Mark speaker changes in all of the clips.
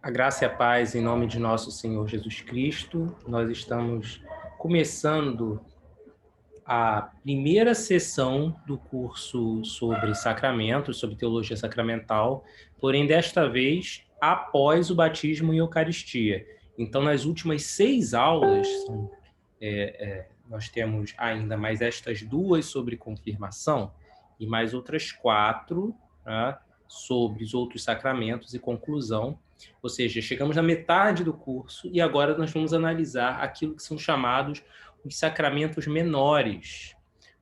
Speaker 1: A graça e a paz em nome de nosso Senhor Jesus Cristo. Nós estamos começando a primeira sessão do curso sobre sacramentos, sobre teologia sacramental, porém desta vez após o batismo e Eucaristia. Então, nas últimas 6 aulas, nós temos ainda mais estas 2 sobre confirmação e mais outras 4, tá, sobre os outros sacramentos e conclusão. Ou seja, chegamos na metade do curso e agora nós vamos analisar aquilo que são chamados os sacramentos menores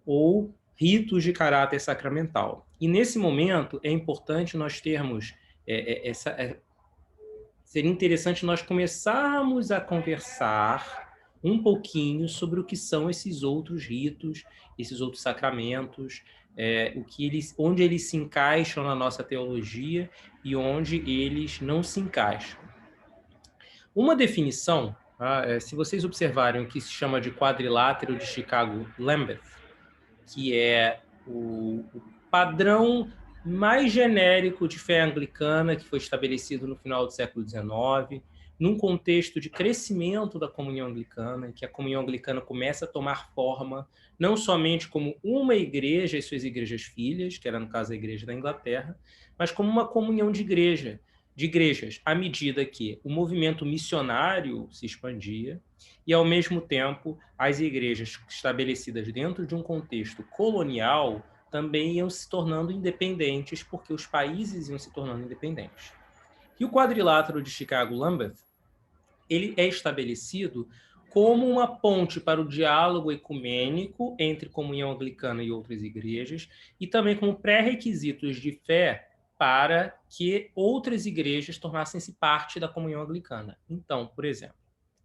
Speaker 1: ou ritos de caráter sacramental. E nesse momento é importante nós termos seria interessante nós começarmos a conversar um pouquinho sobre o que são esses outros ritos, esses outros sacramentos, onde eles se encaixam na nossa teologia e onde eles não se encaixam. Uma definição, se vocês observarem o que se chama de quadrilátero de Chicago-Lambeth, que é o padrão mais genérico de fé anglicana que foi estabelecido no final do século XIX, num contexto de crescimento da comunhão anglicana, em que a comunhão anglicana começa a tomar forma não somente como uma igreja e suas igrejas filhas, que era no caso a igreja da Inglaterra, mas como uma comunhão de igrejas, à medida que o movimento missionário se expandia e, ao mesmo tempo, as igrejas estabelecidas dentro de um contexto colonial também iam se tornando independentes, porque os países iam se tornando independentes. E o quadrilátero de Chicago-Lambeth, ele é estabelecido como uma ponte para o diálogo ecumênico entre comunhão anglicana e outras igrejas, e também como pré-requisitos de fé para que outras igrejas tornassem-se parte da comunhão anglicana. Então, por exemplo,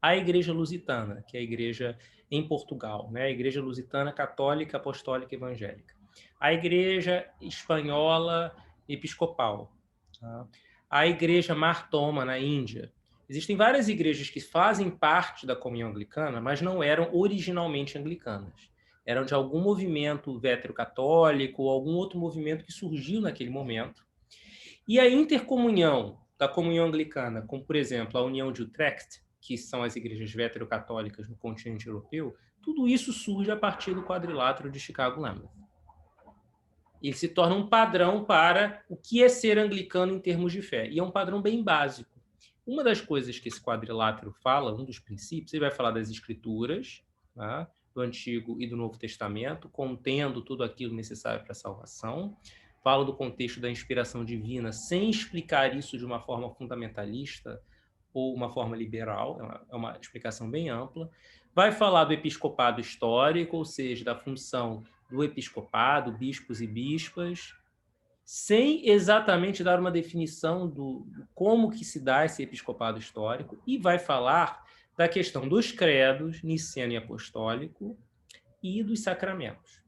Speaker 1: a Igreja Lusitana, que é a igreja em Portugal, né? A Igreja Lusitana Católica, Apostólica e Evangélica. A Igreja Espanhola Episcopal. Tá? A Igreja Mar Thoma, na Índia. Existem várias igrejas que fazem parte da comunhão anglicana, mas não eram originalmente anglicanas. Eram de algum movimento veterocatólico ou algum outro movimento que surgiu naquele momento. E a intercomunhão da comunhão anglicana, como, por exemplo, a União de Utrecht, que são as igrejas veterocatólicas no continente europeu, tudo isso surge a partir do quadrilátero de Chicago-Lambeth. Ele se torna um padrão para o que é ser anglicano em termos de fé. E é um padrão bem básico. Uma das coisas que esse quadrilátero fala, um dos princípios, ele vai falar das escrituras, tá? Do Antigo e do Novo Testamento, contendo tudo aquilo necessário para a salvação. Fala do contexto da inspiração divina, sem explicar isso de uma forma fundamentalista ou uma forma liberal, é uma explicação bem ampla. Vai falar do episcopado histórico, ou seja, da função do episcopado, bispos e bispas, sem exatamente dar uma definição do como que se dá esse episcopado histórico, e vai falar da questão dos credos niceno e apostólico e dos sacramentos.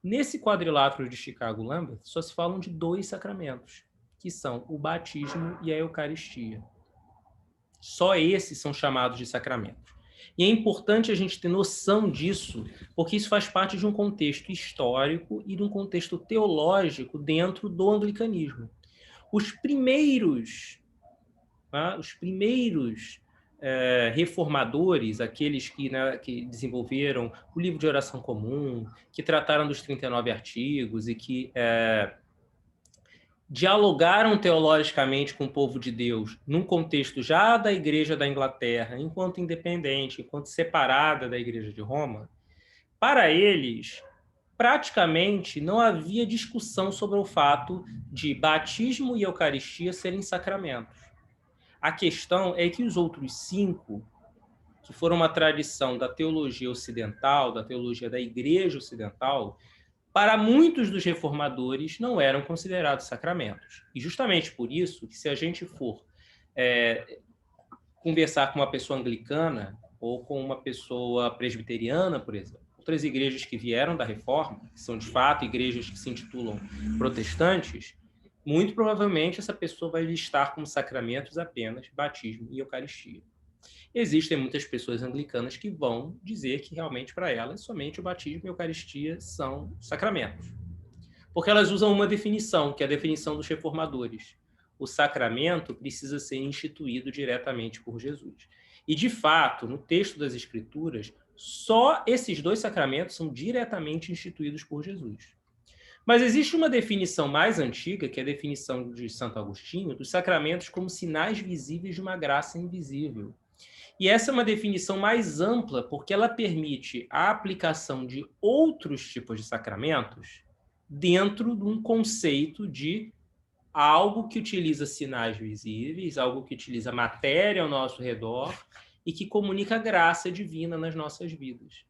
Speaker 1: Nesse quadrilátero de Chicago-Lambeth, só se falam de 2 sacramentos, que são o batismo e a Eucaristia. Só esses são chamados de sacramentos. E é importante a gente ter noção disso, porque isso faz parte de um contexto histórico e de um contexto teológico dentro do anglicanismo. Os primeiros reformadores, aqueles que desenvolveram o livro de oração comum, que trataram dos 39 artigos e que dialogaram teologicamente com o povo de Deus num contexto já da Igreja da Inglaterra, enquanto independente, enquanto separada da Igreja de Roma, para eles, praticamente não havia discussão sobre o fato de batismo e Eucaristia serem sacramentos. A questão é que os outros 5, que foram uma tradição da teologia ocidental, da teologia da Igreja ocidental, para muitos dos reformadores não eram considerados sacramentos. E justamente por isso, que se a gente for conversar com uma pessoa anglicana ou com uma pessoa presbiteriana, por exemplo, outras igrejas que vieram da Reforma, que são de fato igrejas que se intitulam protestantes, muito provavelmente essa pessoa vai listar como sacramentos apenas batismo e Eucaristia. Existem muitas pessoas anglicanas que vão dizer que realmente para elas somente o batismo e a Eucaristia são sacramentos. Porque elas usam uma definição, que é a definição dos reformadores. o sacramento precisa ser instituído diretamente por Jesus. E, de fato, no texto das Escrituras, só esses dois sacramentos são diretamente instituídos por Jesus. Mas existe uma definição mais antiga, que é a definição de Santo Agostinho, dos sacramentos como sinais visíveis de uma graça invisível. E essa é uma definição mais ampla, porque ela permite a aplicação de outros tipos de sacramentos dentro de um conceito de algo que utiliza sinais visíveis, algo que utiliza matéria ao nosso redor e que comunica a graça divina nas nossas vidas.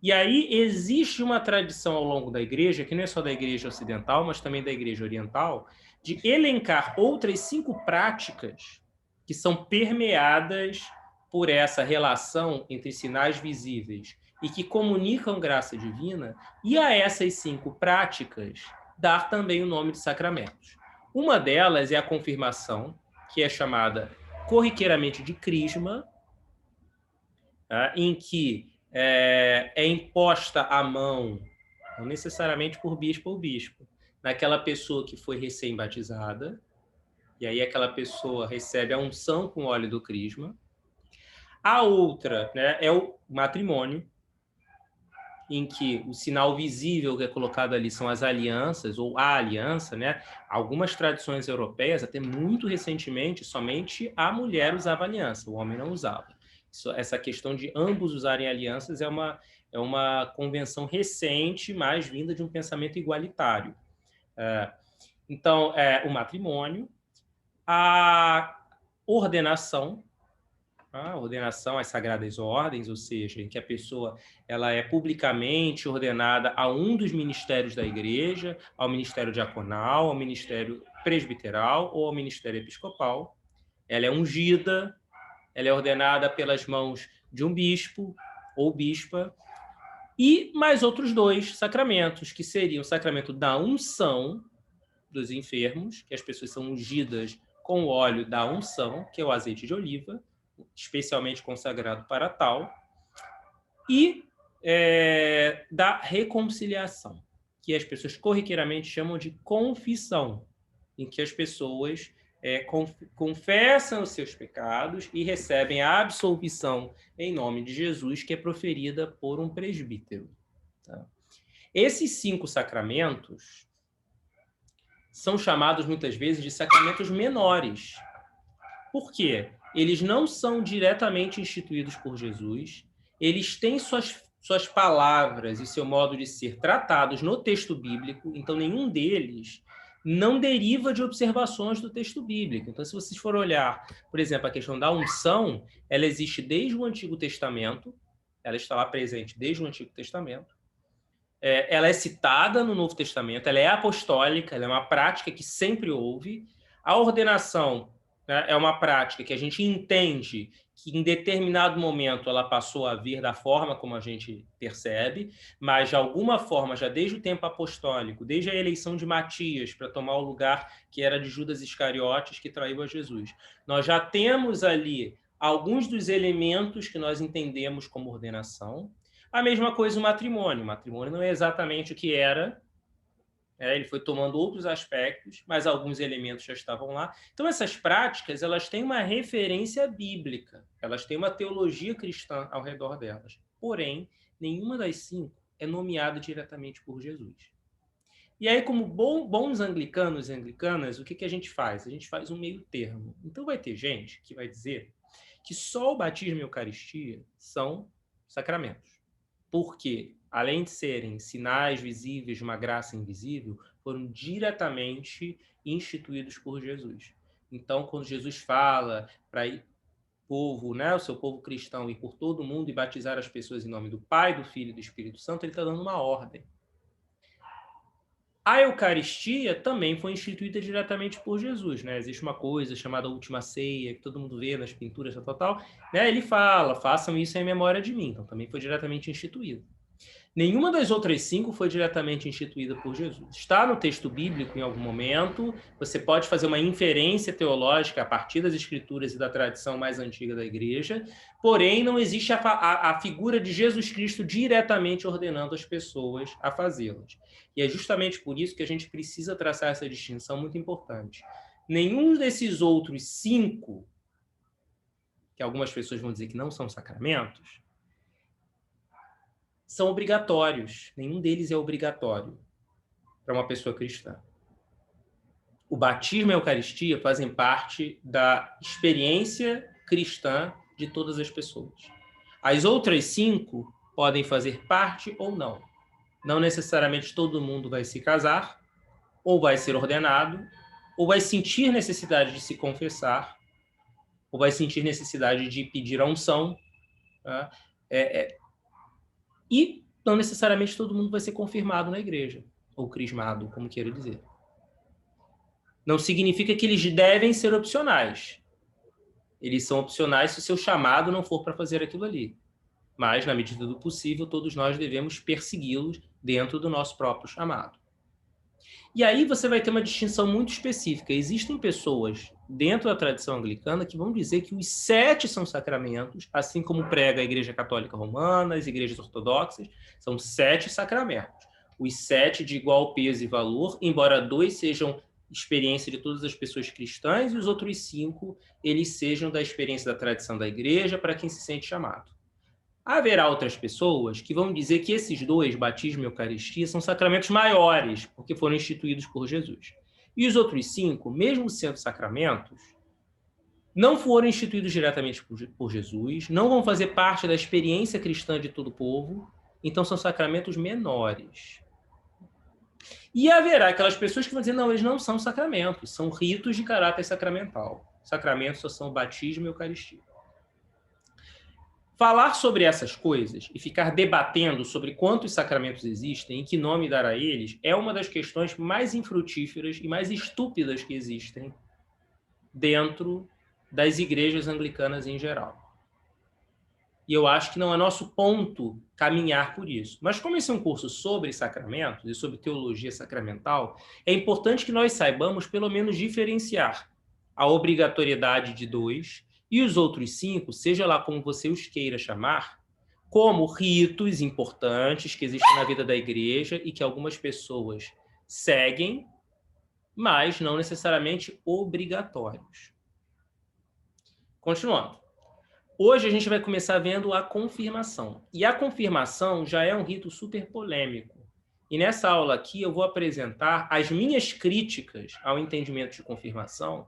Speaker 1: E aí existe uma tradição ao longo da igreja, que não é só da igreja ocidental, mas também da igreja oriental, de elencar outras 5 práticas que são permeadas por essa relação entre sinais visíveis e que comunicam graça divina, e a essas 5 práticas dar também o nome de sacramentos. Uma delas é a confirmação, que é chamada corriqueiramente de crisma, em que é imposta a mão, não necessariamente por bispo ou bispo, naquela pessoa que foi recém-batizada, e aí aquela pessoa recebe a unção com óleo do crisma. A outra, né, é o matrimônio, em que o sinal visível que é colocado ali são as alianças, ou a aliança, né? Algumas tradições europeias, até muito recentemente, somente a mulher usava aliança, o homem não usava. Essa questão de ambos usarem alianças é uma convenção recente, mais vinda de um pensamento igualitário. Então, o matrimônio, a ordenação, a ordenação às sagradas ordens, ou seja, em que a pessoa ela é publicamente ordenada a um dos ministérios da igreja, ao ministério diaconal, ao ministério presbiteral ou ao ministério episcopal. Ela é ungida, ela é ordenada pelas mãos de um bispo ou bispa, e mais outros 2 sacramentos, que seriam o sacramento da unção dos enfermos, que as pessoas são ungidas com o óleo da unção, que é o azeite de oliva, especialmente consagrado para tal, e da reconciliação, que as pessoas corriqueiramente chamam de confissão, em que as pessoas confessam os seus pecados e recebem a absolvição em nome de Jesus, que é proferida por um presbítero. Tá? Esses 5 sacramentos são chamados muitas vezes de sacramentos menores. Por quê? Eles não são diretamente instituídos por Jesus, eles têm suas palavras e seu modo de ser tratados no texto bíblico, então nenhum deles não deriva de observações do texto bíblico. Então, se vocês forem olhar, por exemplo, a questão da unção, ela existe desde o Antigo Testamento, ela está lá presente desde o Antigo Testamento, ela é citada no Novo Testamento, ela é apostólica, ela é uma prática que sempre houve. A ordenação, né, é uma prática que a gente entende que em determinado momento ela passou a vir da forma como a gente percebe, mas de alguma forma, já desde o tempo apostólico, desde a eleição de Matias para tomar o lugar que era de Judas Iscariotes, que traiu a Jesus, nós já temos ali alguns dos elementos que nós entendemos como ordenação. A mesma coisa o matrimônio. O matrimônio não é exatamente o que era, ele foi tomando outros aspectos, mas alguns elementos já estavam lá. Então, essas práticas, elas têm uma referência bíblica, elas têm uma teologia cristã ao redor delas. Porém, nenhuma das 5 é nomeada diretamente por Jesus. E aí, como bons anglicanos e anglicanas, o que a gente faz? A gente faz um meio termo. Então, vai ter gente que vai dizer que só o batismo e a Eucaristia são sacramentos. Porque, além de serem sinais visíveis de uma graça invisível, foram diretamente instituídos por Jesus. Então, quando Jesus fala para o povo, né, o seu povo cristão, ir por todo mundo e batizar as pessoas em nome do Pai, do Filho e do Espírito Santo, ele está dando uma ordem. A Eucaristia também foi instituída diretamente por Jesus, né? Existe uma coisa chamada Última Ceia, que todo mundo vê nas pinturas, tal, né? Ele fala, façam isso em memória de mim. Então, também foi diretamente instituída. Nenhuma das outras 5 foi diretamente instituída por Jesus. Está no texto bíblico em algum momento, você pode fazer uma inferência teológica a partir das escrituras e da tradição mais antiga da igreja, porém não existe a figura de Jesus Cristo diretamente ordenando as pessoas a fazê-las. E é justamente por isso que a gente precisa traçar essa distinção muito importante. nenhum desses outros 5, que algumas pessoas vão dizer que não são sacramentos, são obrigatórios. Nenhum deles é obrigatório para uma pessoa cristã. O batismo e a Eucaristia fazem parte da experiência cristã de todas as pessoas. As outras 5 podem fazer parte ou não. Não necessariamente todo mundo vai se casar, ou vai ser ordenado, ou vai sentir necessidade de se confessar, ou vai sentir necessidade de pedir a unção. Tá? E não necessariamente todo mundo vai ser confirmado na igreja, ou crismado, como queira dizer. Não significa que eles devem ser opcionais. Eles são opcionais se o seu chamado não for para fazer aquilo ali. Mas, na medida do possível, todos nós devemos persegui-los dentro do nosso próprio chamado. E aí você vai ter uma distinção muito específica. Existem pessoas dentro da tradição anglicana que vão dizer que os 7 são sacramentos, assim como prega a Igreja Católica Romana, as igrejas ortodoxas, são 7 sacramentos. Os 7 de igual peso e valor, embora 2 sejam experiência de todas as pessoas cristãs e os outros 5 eles sejam da experiência da tradição da igreja para quem se sente chamado. Haverá outras pessoas que vão dizer que esses 2, batismo e Eucaristia, são sacramentos maiores, porque foram instituídos por Jesus. E os outros 5, mesmo sendo sacramentos, não foram instituídos diretamente por Jesus, não vão fazer parte da experiência cristã de todo o povo, então são sacramentos menores. E haverá aquelas pessoas que vão dizer, não, eles não são sacramentos, são ritos de caráter sacramental. Sacramentos só são batismo e Eucaristia. Falar sobre essas coisas e ficar debatendo sobre quantos sacramentos existem e que nome dar a eles é uma das questões mais infrutíferas e mais estúpidas que existem dentro das igrejas anglicanas em geral. E eu acho que não é nosso ponto caminhar por isso. Mas como esse é um curso sobre sacramentos e sobre teologia sacramental, é importante que nós saibamos pelo menos diferenciar a obrigatoriedade de 2 e os outros 5, seja lá como você os queira chamar, como ritos importantes que existem na vida da igreja e que algumas pessoas seguem, mas não necessariamente obrigatórios. Continuando. Hoje a gente vai começar vendo a confirmação. E a confirmação já é um rito super polêmico. E nessa aula aqui eu vou apresentar as minhas críticas ao entendimento de confirmação,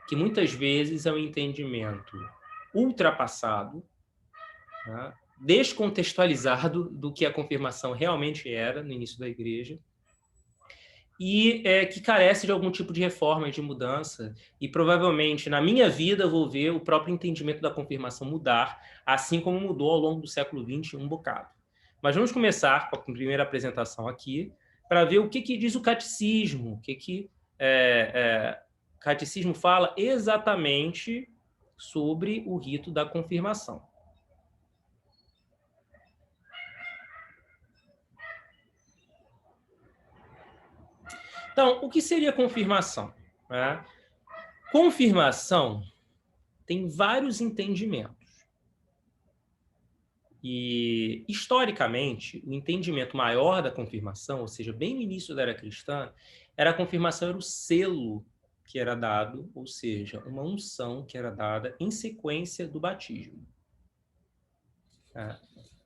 Speaker 1: que muitas vezes é um entendimento ultrapassado, tá? Descontextualizado do que a confirmação realmente era no início da igreja, e que carece de algum tipo de reforma e de mudança. E provavelmente, na minha vida, eu vou ver o próprio entendimento da confirmação mudar, assim como mudou ao longo do século XX um bocado. Mas vamos começar com a primeira apresentação aqui, para ver o que diz o catecismo, o que o catecismo fala exatamente sobre o rito da confirmação. Então, o que seria confirmação? Confirmação tem vários entendimentos. E, historicamente, o entendimento maior da confirmação, ou seja, bem no início da era cristã, a confirmação era o selo que era dado, ou seja, uma unção que era dada em sequência do batismo.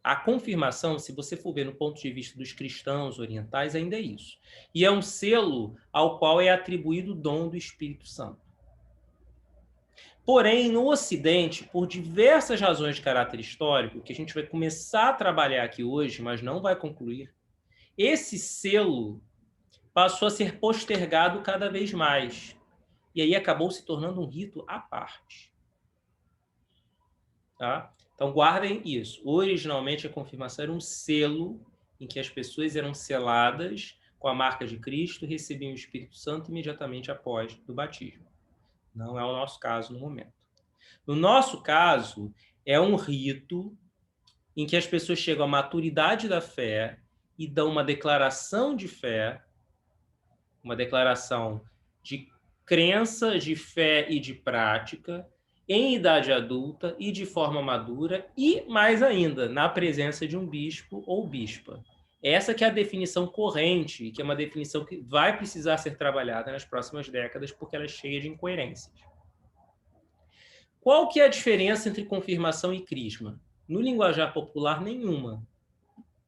Speaker 1: A confirmação, se você for ver no ponto de vista dos cristãos orientais, ainda é isso. E é um selo ao qual é atribuído o dom do Espírito Santo. Porém, no Ocidente, por diversas razões de caráter histórico, que a gente vai começar a trabalhar aqui hoje, mas não vai concluir, esse selo passou a ser postergado cada vez mais. E aí acabou se tornando um rito à parte. Tá? Então, guardem isso. Originalmente, a confirmação era um selo em que as pessoas eram seladas com a marca de Cristo e recebiam o Espírito Santo imediatamente após o batismo. Não é o nosso caso no momento. No nosso caso, é um rito em que as pessoas chegam à maturidade da fé e dão uma declaração de fé, uma declaração de crença, de fé e de prática, em idade adulta e de forma madura, e, mais ainda, na presença de um bispo ou bispa. Essa que é a definição corrente, que é uma definição que vai precisar ser trabalhada nas próximas décadas, porque ela é cheia de incoerências. Qual que é a diferença entre confirmação e crisma? No linguajar popular, nenhuma.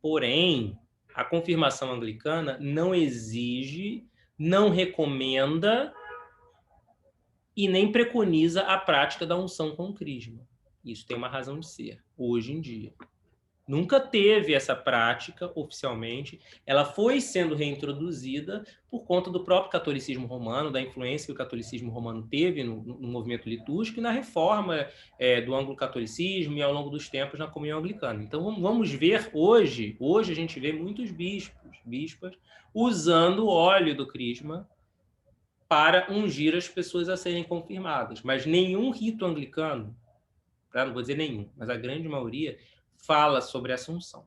Speaker 1: Porém, a confirmação anglicana não exige, não recomenda e nem preconiza a prática da unção com crisma. Isso tem uma razão de ser, hoje em dia. Nunca teve essa prática oficialmente, ela foi sendo reintroduzida por conta do próprio catolicismo romano, da influência que o catolicismo romano teve no movimento litúrgico e na reforma do anglo-catolicismo e ao longo dos tempos na comunhão anglicana. Então vamos ver hoje a gente vê muitos bispas usando o óleo do crisma para ungir as pessoas a serem confirmadas, mas nenhum rito anglicano, não vou dizer nenhum, mas a grande maioria fala sobre a Assunção.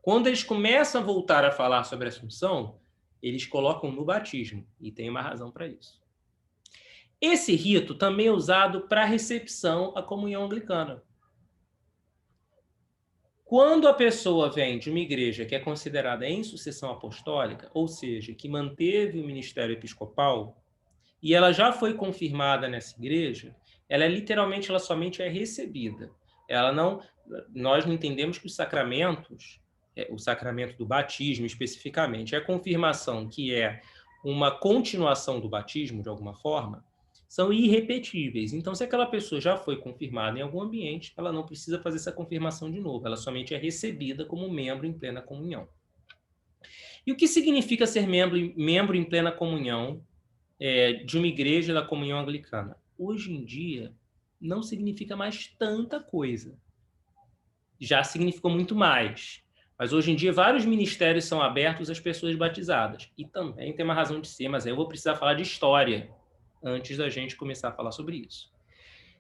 Speaker 1: Quando eles começam a voltar a falar sobre a Assunção, eles colocam no batismo, e tem uma razão para isso. Esse rito também é usado para a recepção à comunhão anglicana. Quando a pessoa vem de uma igreja que é considerada em sucessão apostólica, ou seja, que manteve o ministério episcopal, e ela já foi confirmada nessa igreja, ela somente é recebida. Nós não entendemos que os sacramentos, o sacramento do batismo especificamente, a confirmação, que é uma continuação do batismo, de alguma forma, são irrepetíveis. Então, se aquela pessoa já foi confirmada em algum ambiente, ela não precisa fazer essa confirmação de novo, ela somente é recebida como membro em plena comunhão. E o que significa ser membro em plena comunhão de uma igreja da comunhão anglicana? Hoje em dia, não significa mais tanta coisa. Já significou muito mais. Mas hoje em dia, vários ministérios são abertos às pessoas batizadas. E também tem uma razão de ser, mas aí eu vou precisar falar de história antes da gente começar a falar sobre isso.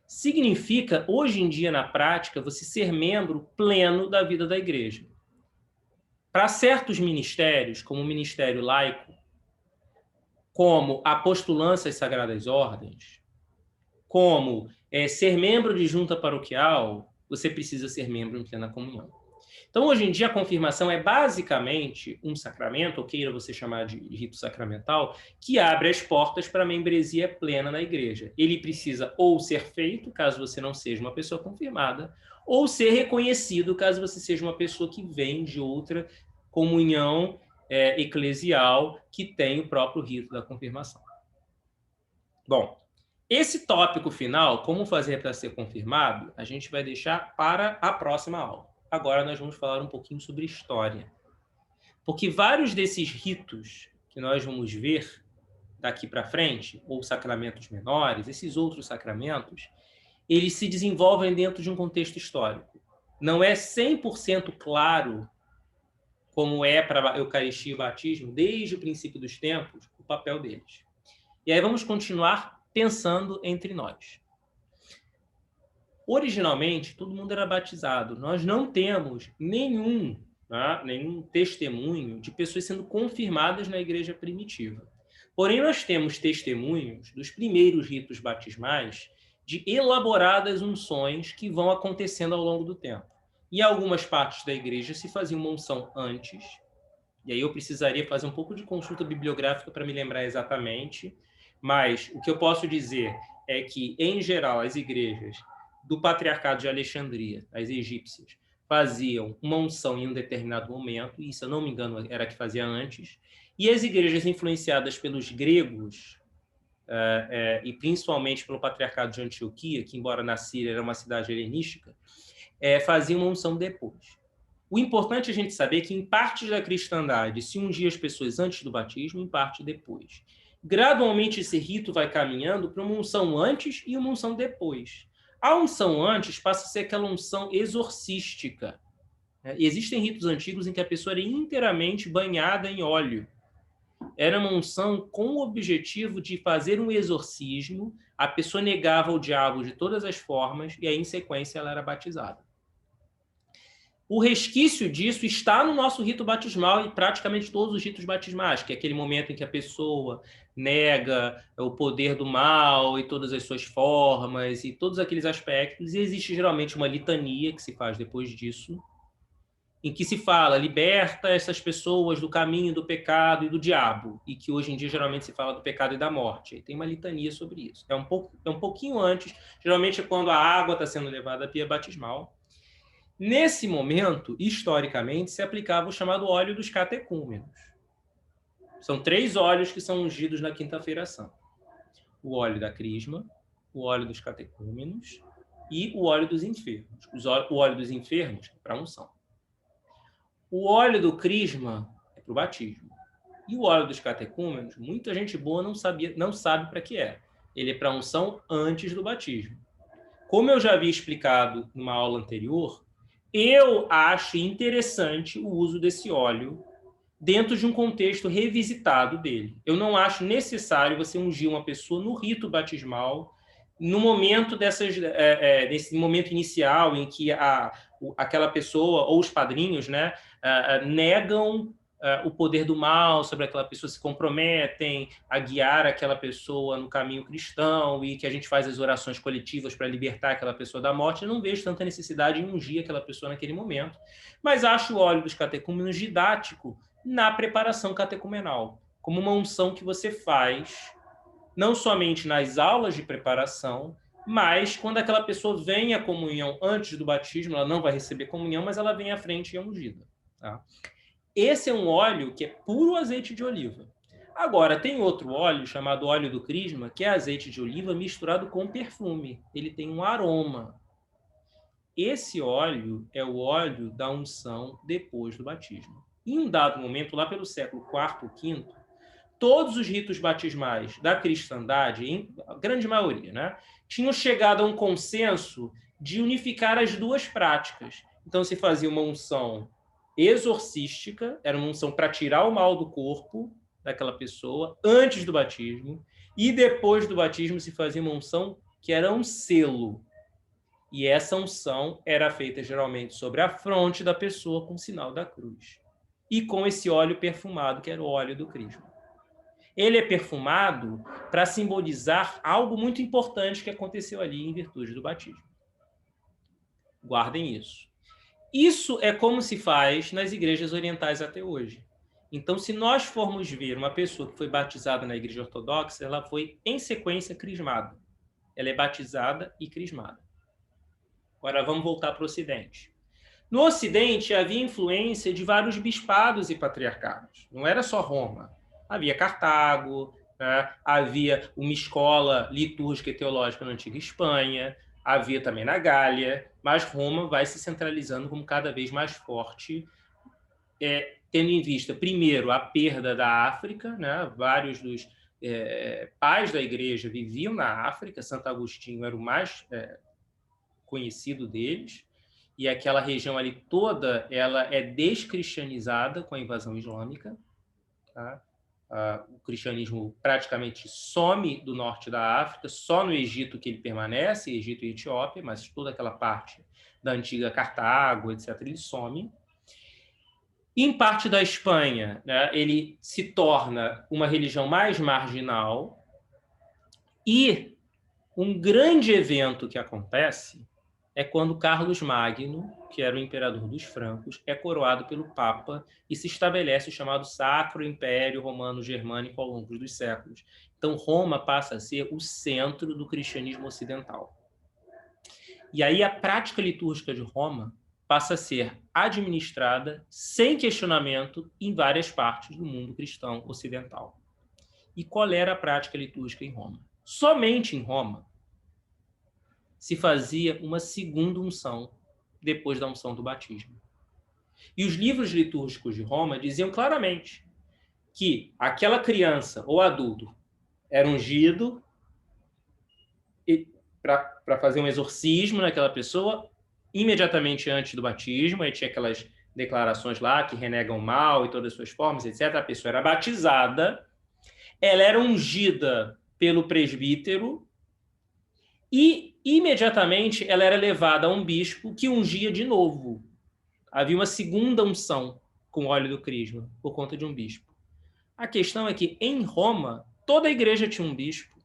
Speaker 1: Significa, hoje em dia, na prática, você ser membro pleno da vida da igreja. Para certos ministérios, como o ministério laico, como a postulância às sagradas ordens, como ser membro de junta paroquial, você precisa ser membro em plena comunhão. Então, hoje em dia, a confirmação é basicamente um sacramento, ou queira você chamar de rito sacramental, que abre as portas para a membresia plena na igreja. Ele precisa ou ser feito, caso você não seja uma pessoa confirmada, ou ser reconhecido, caso você seja uma pessoa que vem de outra comunhão eclesial que tem o próprio rito da confirmação. Bom, esse tópico final, como fazer para ser confirmado, a gente vai deixar para a próxima aula. Agora nós vamos falar um pouquinho sobre história. Porque vários desses ritos que nós vamos ver daqui para frente, ou sacramentos menores, esses outros sacramentos, eles se desenvolvem dentro de um contexto histórico. Não é 100% claro, como é para a Eucaristia e o batismo, desde o princípio dos tempos, o papel deles. E aí vamos continuar pensando entre nós. Originalmente, todo mundo era batizado. Nós não temos nenhum testemunho de pessoas sendo confirmadas na igreja primitiva. Porém, nós temos testemunhos dos primeiros ritos batismais de elaboradas unções que vão acontecendo ao longo do tempo. Em algumas partes da igreja se fazia uma unção antes, e aí eu precisaria fazer um pouco de consulta bibliográfica para me lembrar exatamente, mas o que eu posso dizer é que, em geral, as igrejas do Patriarcado de Alexandria, as egípcias, faziam uma unção em um determinado momento, e isso, se eu não me engano, era a que fazia antes, e as igrejas influenciadas pelos gregos, e principalmente pelo Patriarcado de Antioquia, que, embora na Síria era uma cidade helenística, faziam uma unção depois. O importante é a gente saber que, em partes da cristandade, se ungia as pessoas antes do batismo, em parte depois. Gradualmente, esse rito vai caminhando para uma unção antes e uma unção depois. A unção antes passa a ser aquela unção exorcística. Existem ritos antigos em que a pessoa era inteiramente banhada em óleo. Era uma unção com o objetivo de fazer um exorcismo, a pessoa negava o diabo de todas as formas e aí, em sequência, ela era batizada. O resquício disso está no nosso rito batismal e praticamente todos os ritos batismais, que é aquele momento em que a pessoa nega o poder do mal e todas as suas formas e todos aqueles aspectos, e existe geralmente uma litania que se faz depois disso. em que se fala, liberta essas pessoas do caminho do pecado e do diabo, e que hoje em dia geralmente se fala do pecado e da morte. E tem uma litania sobre isso. É um pouquinho antes, geralmente é quando a água está sendo levada à pia batismal. Nesse momento, historicamente, se aplicava o chamado óleo dos catecúmenos. São 3 óleos que são ungidos na quinta-feira santa. O óleo da crisma, o óleo dos catecúmenos e o óleo dos enfermos. O óleo dos enfermos é para unção. O óleo do crisma é para o batismo. E o óleo dos catecúmenos, muita gente boa não sabe para que é. Ele é para unção antes do batismo. Como eu já havia explicado numa aula anterior, eu acho interessante o uso desse óleo dentro de um contexto revisitado dele. Eu não acho necessário você ungir uma pessoa no rito batismal, no momento nesse momento inicial em que aquela pessoa ou os padrinhos, né, negam o poder do mal sobre aquela pessoa, se comprometem a guiar aquela pessoa no caminho cristão e que a gente faz as orações coletivas para libertar aquela pessoa da morte. Eu não vejo tanta necessidade em ungir aquela pessoa naquele momento, mas acho o óleo dos catecúmenos didático na preparação catecumenal, como uma unção que você faz não somente nas aulas de preparação, mas quando aquela pessoa vem à comunhão antes do batismo, ela não vai receber comunhão, mas ela vem à frente e é ungida. Tá? Esse é um óleo que é puro azeite de oliva. Agora, tem outro óleo chamado óleo do crisma, que é azeite de oliva misturado com perfume. Ele tem um aroma. Esse óleo é o óleo da unção depois do batismo. Em um dado momento, lá pelo século IV ou V, todos os ritos batismais da cristandade, a grande maioria, né, tinham chegado a um consenso de unificar as duas práticas. Então, se fazia uma unção exorcística, era uma unção para tirar o mal do corpo daquela pessoa, antes do batismo, e depois do batismo se fazia uma unção que era um selo. E essa unção era feita geralmente sobre a fronte da pessoa com o sinal da cruz. E com esse óleo perfumado, que era o óleo do crisma. Ele é perfumado para simbolizar algo muito importante que aconteceu ali em virtude do batismo. Guardem isso. Isso é como se faz nas igrejas orientais até hoje. Então, se nós formos ver uma pessoa que foi batizada na igreja ortodoxa, ela foi, em sequência, crismada. Ela é batizada e crismada. Agora, vamos voltar para o Ocidente. No Ocidente, havia influência de vários bispados e patriarcados. Não era só Roma. Havia Cartago, né? Havia uma escola litúrgica e teológica na antiga Espanha, havia também na Gália, mas Roma vai se centralizando como cada vez mais forte, tendo em vista, primeiro, a perda da África, né? Vários dos pais da igreja viviam na África, Santo Agostinho era o mais conhecido deles, e aquela região ali toda ela é descristianizada com a invasão islâmica. Tá? O cristianismo praticamente some do norte da África, só no Egito que ele permanece, Egito e Etiópia, mas toda aquela parte da antiga Cartago, etc., ele some. Em parte da Espanha, né, ele se torna uma religião mais marginal, e um grande evento que acontece é quando Carlos Magno, que era o imperador dos francos, é coroado pelo Papa e se estabelece o chamado Sacro Império Romano Germânico ao longo dos séculos. Então, Roma passa a ser o centro do cristianismo ocidental. E aí a prática litúrgica de Roma passa a ser administrada sem questionamento em várias partes do mundo cristão ocidental. E qual era a prática litúrgica em Roma? Somente em Roma se fazia uma segunda unção depois da unção do batismo. E os livros litúrgicos de Roma diziam claramente que aquela criança ou adulto era ungido para fazer um exorcismo naquela pessoa imediatamente antes do batismo. Aí tinha aquelas declarações lá que renegam o mal e todas as suas formas, etc. A pessoa era batizada, ela era ungida pelo presbítero e imediatamente ela era levada a um bispo que ungia de novo. Havia uma segunda unção com óleo do crisma por conta de um bispo. A questão é que em Roma toda a igreja tinha um bispo.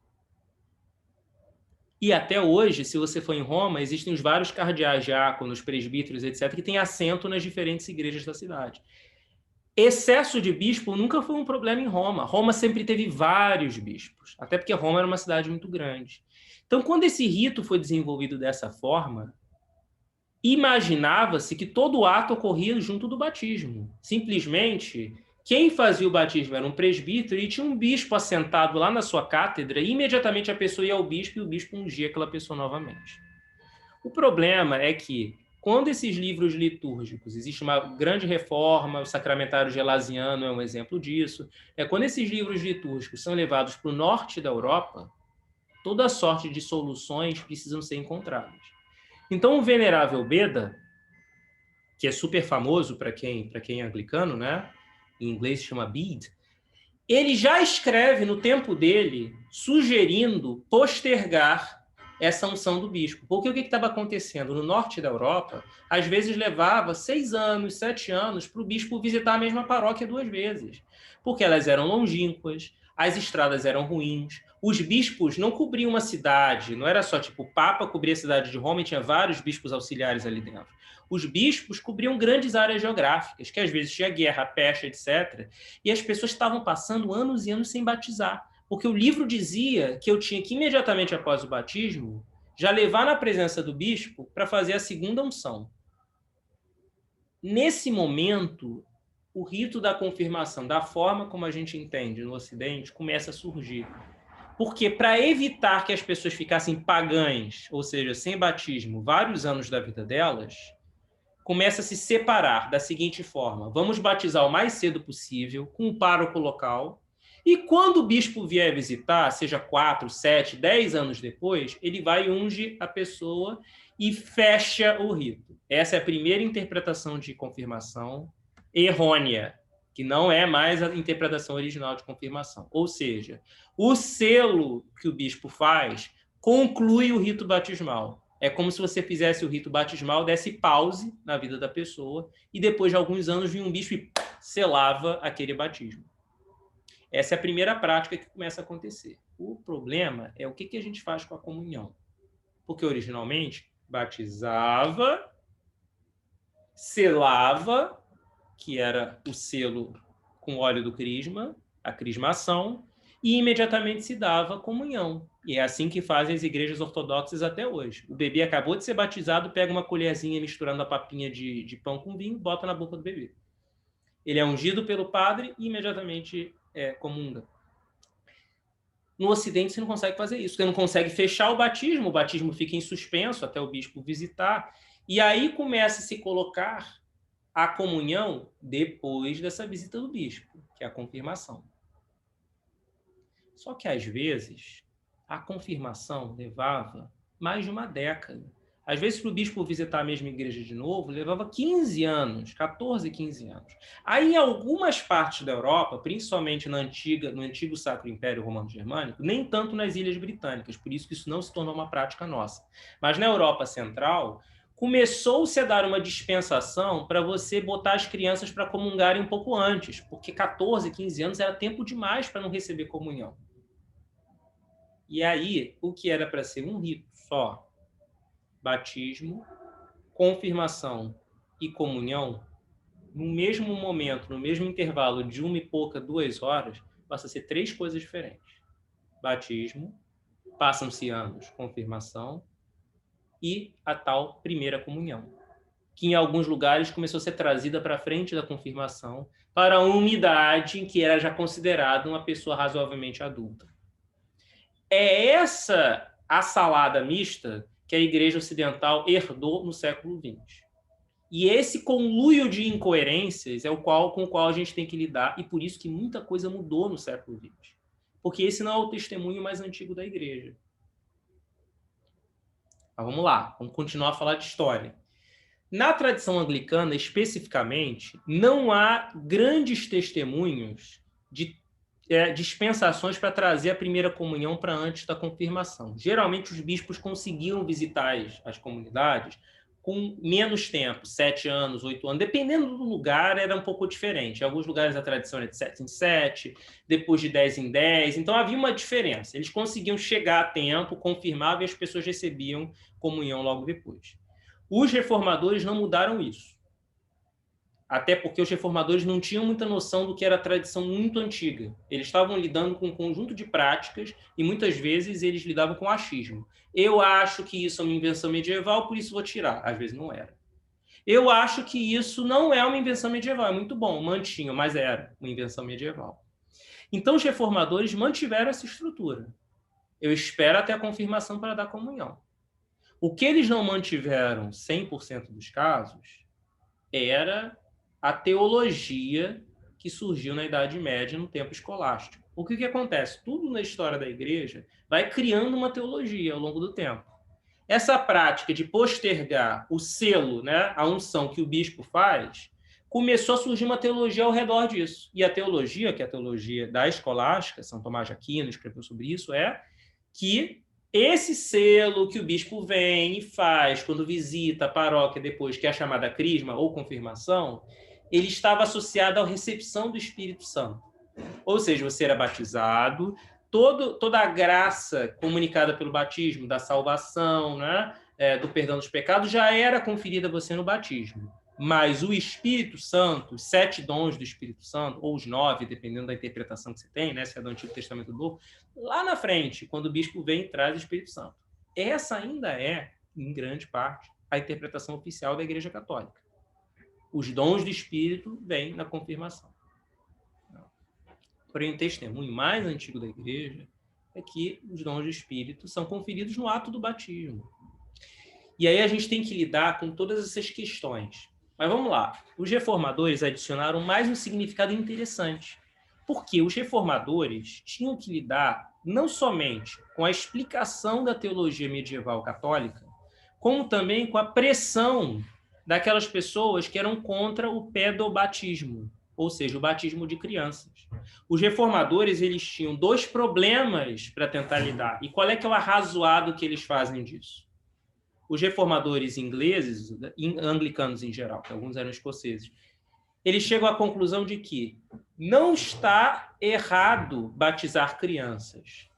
Speaker 1: E até hoje, se você for em Roma, existem os vários cardeais, diáconos, presbíteros, etc., que têm assento nas diferentes igrejas da cidade. Excesso de bispo nunca foi um problema em Roma. Roma sempre teve vários bispos, até porque Roma era uma cidade muito grande. Então, quando esse rito foi desenvolvido dessa forma, imaginava-se que todo ato ocorria junto do batismo. Simplesmente, quem fazia o batismo era um presbítero e tinha um bispo assentado lá na sua cátedra, e imediatamente a pessoa ia ao bispo e o bispo ungia aquela pessoa novamente. O problema é que, quando esses livros litúrgicos, existe uma grande reforma, o Sacramentário Gelasiano é um exemplo disso, quando esses livros litúrgicos são levados para o norte da Europa, toda sorte de soluções precisam ser encontradas. Então, o Venerável Beda, que é super famoso para quem é anglicano, né? Em inglês se chama Bede, ele já escreve no tempo dele sugerindo postergar essa unção do bispo. Porque o que estava acontecendo? No norte da Europa, às vezes levava 6 anos, 7 anos para o bispo visitar a mesma paróquia 2 vezes. Porque elas eram longínquas, as estradas eram ruins, os bispos não cobriam uma cidade, não era só tipo o Papa cobria a cidade de Roma e tinha vários bispos auxiliares ali dentro. Os bispos cobriam grandes áreas geográficas, que às vezes tinha guerra, peste, etc. E as pessoas estavam passando anos e anos sem batizar. Porque o livro dizia que eu tinha que, imediatamente após o batismo, já levar na presença do bispo para fazer a segunda unção. Nesse momento, o rito da confirmação, da forma como a gente entende no Ocidente, começa a surgir. Porque, para evitar que as pessoas ficassem pagãs, ou seja, sem batismo, vários anos da vida delas, começa a se separar da seguinte forma: vamos batizar o mais cedo possível, com um pároco local, e quando o bispo vier visitar, seja 4, 7, 10 anos depois, ele vai e unge a pessoa e fecha o rito. Essa é a primeira interpretação de confirmação errônea, que não é mais a interpretação original de confirmação. Ou seja, o selo que o bispo faz conclui o rito batismal. É como se você fizesse o rito batismal, desse pause na vida da pessoa, e depois de alguns anos vinha um bispo e selava aquele batismo. Essa é a primeira prática que começa a acontecer. O problema é o que a gente faz com a comunhão. Porque, originalmente, batizava, selava, que era o selo com óleo do crisma, a crismação, e imediatamente se dava a comunhão. E é assim que fazem as igrejas ortodoxas até hoje. O bebê acabou de ser batizado, pega uma colherzinha misturando a papinha de pão com vinho, bota na boca do bebê. Ele é ungido pelo padre e imediatamente comunga. No Ocidente, você não consegue fazer isso. Você não consegue fechar o batismo fica em suspenso até o bispo visitar, e aí começa a se colocar a comunhão depois dessa visita do bispo, que é a confirmação. Só que, às vezes, a confirmação levava mais de uma década. Às vezes, para o bispo visitar a mesma igreja de novo, levava 15 anos, 14, 15 anos. Aí, em algumas partes da Europa, principalmente no antigo Sacro Império Romano-Germânico, nem tanto nas Ilhas Britânicas, por isso que isso não se tornou uma prática nossa. Mas na Europa Central, começou-se a dar uma dispensação para você botar as crianças para comungarem um pouco antes, porque 14, 15 anos era tempo demais para não receber comunhão. E aí, o que era para ser um rito só, batismo, confirmação e comunhão, no mesmo momento, no mesmo intervalo de 1 e pouca, 2 horas, passa a ser 3 coisas diferentes. Batismo, passam-se anos, confirmação e a tal primeira comunhão, que em alguns lugares começou a ser trazida para frente da confirmação, para uma idade em que era já considerada uma pessoa razoavelmente adulta. É essa a salada mista que a Igreja Ocidental herdou no século XX. E esse conluio de incoerências é com o qual a gente tem que lidar, e por isso que muita coisa mudou no século XX. Porque esse não é o testemunho mais antigo da Igreja. Mas vamos lá, vamos continuar a falar de história. Na tradição anglicana, especificamente, não há grandes testemunhos de dispensações para trazer a primeira comunhão para antes da confirmação. Geralmente, os bispos conseguiam visitar as comunidades com menos tempo, 7 anos, 8 anos, dependendo do lugar, era um pouco diferente. Em alguns lugares a tradição era de 7 em 7, depois de 10 em 10, então havia uma diferença. Eles conseguiam chegar a tempo, confirmavam e as pessoas recebiam comunhão logo depois. Os reformadores não mudaram isso. Até porque os reformadores não tinham muita noção do que era a tradição muito antiga. Eles estavam lidando com um conjunto de práticas e muitas vezes eles lidavam com achismo. Eu acho que isso é uma invenção medieval, por isso vou tirar. Às vezes não era. Eu acho que isso não é uma invenção medieval. É muito bom, mantinham, mas era uma invenção medieval. Então os reformadores mantiveram essa estrutura. Eu espero até a confirmação para dar comunhão. O que eles não mantiveram 100% dos casos era a teologia que surgiu na Idade Média, no tempo escolástico. O que acontece? Tudo na história da igreja vai criando uma teologia ao longo do tempo. Essa prática de postergar o selo, né, a unção que o bispo faz, começou a surgir uma teologia ao redor disso. E a teologia, que é a teologia da escolástica, São Tomás de Aquino escreveu sobre isso, é que esse selo que o bispo vem e faz quando visita a paróquia depois, que é a chamada crisma ou confirmação, ele estava associado à recepção do Espírito Santo. Ou seja, você era batizado, toda a graça comunicada pelo batismo, da salvação, né, do perdão dos pecados, já era conferida a você no batismo. Mas o Espírito Santo, os 7 dons do Espírito Santo, ou os 9, dependendo da interpretação que você tem, né, se é do Antigo Testamento ou do Novo, lá na frente, quando o bispo vem e traz o Espírito Santo. Essa ainda é, em grande parte, a interpretação oficial da Igreja Católica. Os dons do Espírito vêm na confirmação. Porém, o testemunho mais antigo da Igreja é que os dons do Espírito são conferidos no ato do batismo. E aí a gente tem que lidar com todas essas questões. Mas vamos lá. Os reformadores adicionaram mais um significado interessante. Porque os reformadores tinham que lidar não somente com a explicação da teologia medieval católica, como também com a pressão daquelas pessoas que eram contra o pedobatismo, ou seja, o batismo de crianças. Os reformadores, eles tinham 2 problemas para tentar lidar. E qual é que é o arrazoado que eles fazem disso? Os reformadores ingleses, anglicanos em geral, que alguns eram escoceses, eles chegam à conclusão de que não está errado batizar crianças,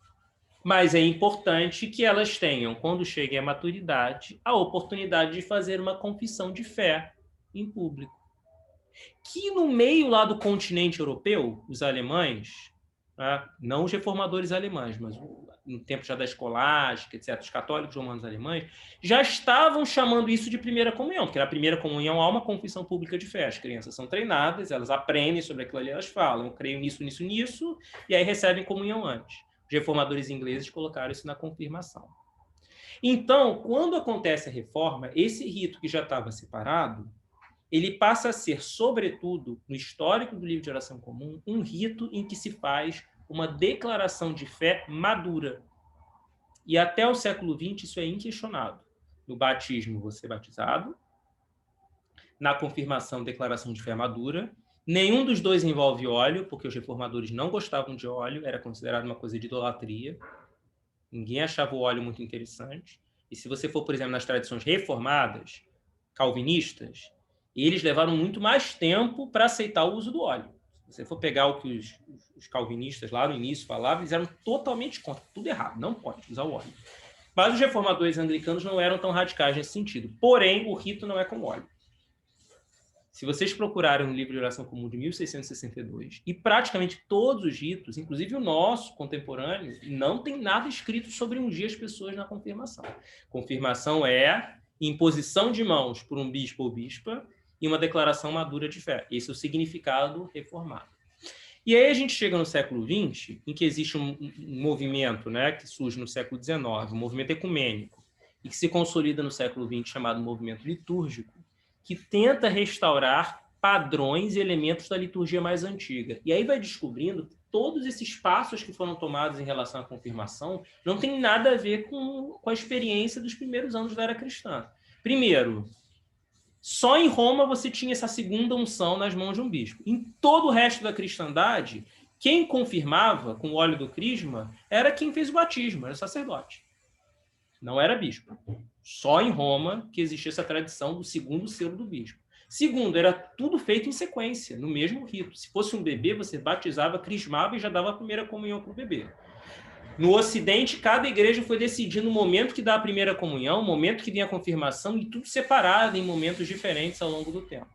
Speaker 1: mas é importante que elas tenham, quando cheguem à maturidade, a oportunidade de fazer uma confissão de fé em público. Que no meio lá do continente europeu, os alemães, né, não os reformadores alemães, mas no tempo já da escolástica, etc., os católicos romanos alemães, já estavam chamando isso de primeira comunhão, porque na primeira comunhão há uma confissão pública de fé. As crianças são treinadas, elas aprendem sobre aquilo ali, elas falam, eu creio nisso, nisso, nisso, e aí recebem comunhão antes. Os reformadores ingleses colocaram isso na confirmação. Então, quando acontece a reforma, esse rito que já estava separado, ele passa a ser, sobretudo, no histórico do livro de oração comum, um rito em que se faz uma declaração de fé madura. E até o século XX isso é inquestionado. No batismo, você é batizado. Na confirmação, declaração de fé madura. Nenhum dos dois envolve óleo, porque os reformadores não gostavam de óleo, era considerado uma coisa de idolatria. Ninguém achava o óleo muito interessante. E se você for, por exemplo, nas tradições reformadas, calvinistas, eles levaram muito mais tempo para aceitar o uso do óleo. Se você for pegar o que os calvinistas lá no início falavam, eles eram totalmente contra, tudo errado, não pode usar o óleo. Mas os reformadores anglicanos não eram tão radicais nesse sentido. Porém, o rito não é com óleo. Se vocês procurarem no livro de oração comum de 1662, e praticamente todos os ritos, inclusive o nosso contemporâneo, não tem nada escrito sobre ungir as pessoas na confirmação. Confirmação é imposição de mãos por um bispo ou bispa e uma declaração madura de fé. Esse é o significado reformado. E aí a gente chega no século XX, em que existe um movimento, né, que surge no século XIX, um movimento ecumênico, e que se consolida no século XX, chamado movimento litúrgico, que tenta restaurar padrões e elementos da liturgia mais antiga. E aí vai descobrindo que todos esses passos que foram tomados em relação à confirmação não tem nada a ver com a experiência dos primeiros anos da era cristã. Primeiro, só em Roma você tinha essa segunda unção nas mãos de um bispo. Em todo o resto da cristandade, quem confirmava com o óleo do crisma era quem fez o batismo, era o sacerdote. Não era bispo. Só em Roma que existia essa tradição do segundo selo do bispo. Segundo, era tudo feito em sequência, no mesmo rito. Se fosse um bebê, você batizava, crismava e já dava a primeira comunhão para o bebê. No Ocidente, cada igreja foi decidindo o momento que dá a primeira comunhão, o momento que vinha a confirmação, e tudo separado em momentos diferentes ao longo do tempo.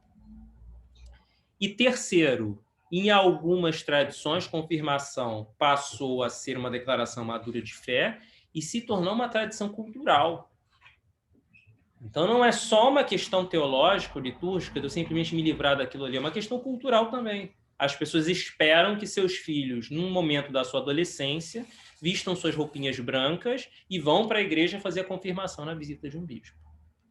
Speaker 1: E terceiro, em algumas tradições, confirmação passou a ser uma declaração madura de fé e se tornou uma tradição cultural. Então, não é só uma questão teológica, litúrgica, de eu simplesmente me livrar daquilo ali, é uma questão cultural também. As pessoas esperam que seus filhos, num momento da sua adolescência, vistam suas roupinhas brancas e vão para a igreja fazer a confirmação na visita de um bispo.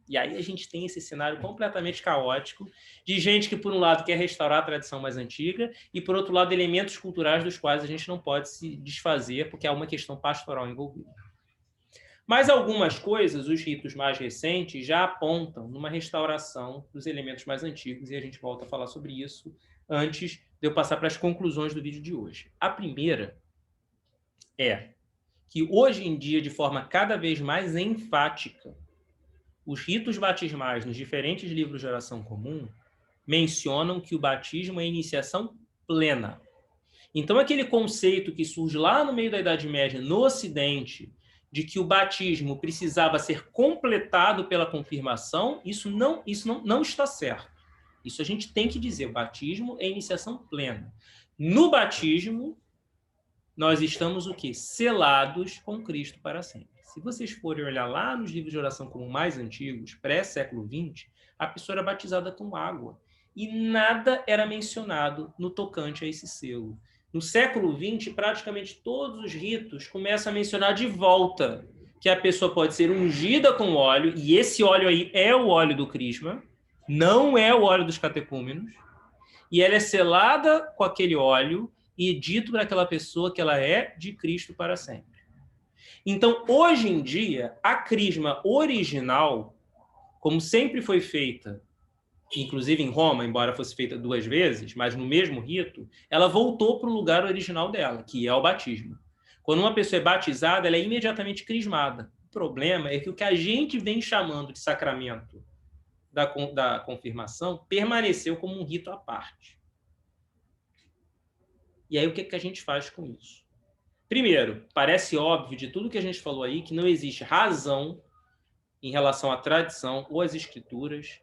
Speaker 1: E aí a gente tem esse cenário completamente caótico de gente que, por um lado, quer restaurar a tradição mais antiga e, por outro lado, elementos culturais dos quais a gente não pode se desfazer porque há uma questão pastoral envolvida. Mas algumas coisas, os ritos mais recentes, já apontam numa restauração dos elementos mais antigos, e a gente volta a falar sobre isso antes de eu passar para as conclusões do vídeo de hoje. A primeira é que, hoje em dia, de forma cada vez mais enfática, os ritos batismais nos diferentes livros de oração comum mencionam que o batismo é a iniciação plena. Então, aquele conceito que surge lá no meio da Idade Média, no Ocidente, de que o batismo precisava ser completado pela confirmação, isso não está certo. Isso a gente tem que dizer, o batismo é a iniciação plena. No batismo, nós estamos o quê? Selados com Cristo para sempre. Se vocês forem olhar lá nos livros de oração comum mais antigos, pré-século XX, a pessoa era batizada com água. E nada era mencionado no tocante a esse selo. No século XX, praticamente todos os ritos começam a mencionar de volta que a pessoa pode ser ungida com óleo, e esse óleo aí é o óleo do crisma, não é o óleo dos catecúmenos, e ela é selada com aquele óleo e dito para aquela pessoa que ela é de Cristo para sempre. Então, hoje em dia, a crisma original, como sempre foi feita, inclusive em Roma, embora fosse feita 2 vezes, mas no mesmo rito, ela voltou para o lugar original dela, que é o batismo. Quando uma pessoa é batizada, ela é imediatamente crismada. O problema é que o que a gente vem chamando de sacramento da confirmação permaneceu como um rito à parte. E aí, o que a gente faz com isso? Primeiro, parece óbvio de tudo que a gente falou aí que não existe razão em relação à tradição ou às escrituras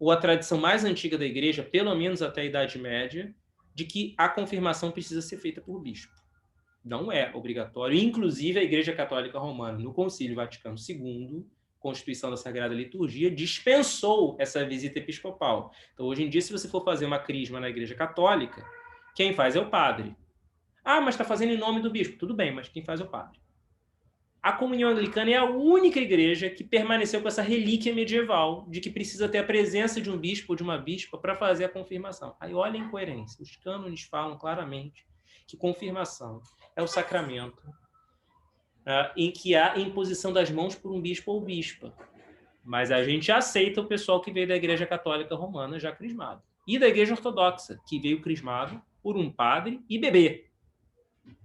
Speaker 1: ou à tradição mais antiga da igreja, pelo menos até a Idade Média, de que a confirmação precisa ser feita por bispo. Não é obrigatório. Inclusive, a Igreja Católica Romana, no Concílio Vaticano II, Constituição da Sagrada Liturgia, dispensou essa visita episcopal. Então, hoje em dia, se você for fazer uma crisma na Igreja Católica, quem faz é o padre. Ah, mas está fazendo em nome do bispo. Tudo bem, mas quem faz é o padre. A comunhão anglicana é a única igreja que permaneceu com essa relíquia medieval de que precisa ter a presença de um bispo ou de uma bispa para fazer a confirmação. Aí olha a incoerência. Os cânones falam claramente que confirmação é o sacramento em que há imposição das mãos por um bispo ou bispa. Mas a gente aceita o pessoal que veio da Igreja Católica Romana já crismado. E da Igreja Ortodoxa, que veio crismado por um padre e bebê.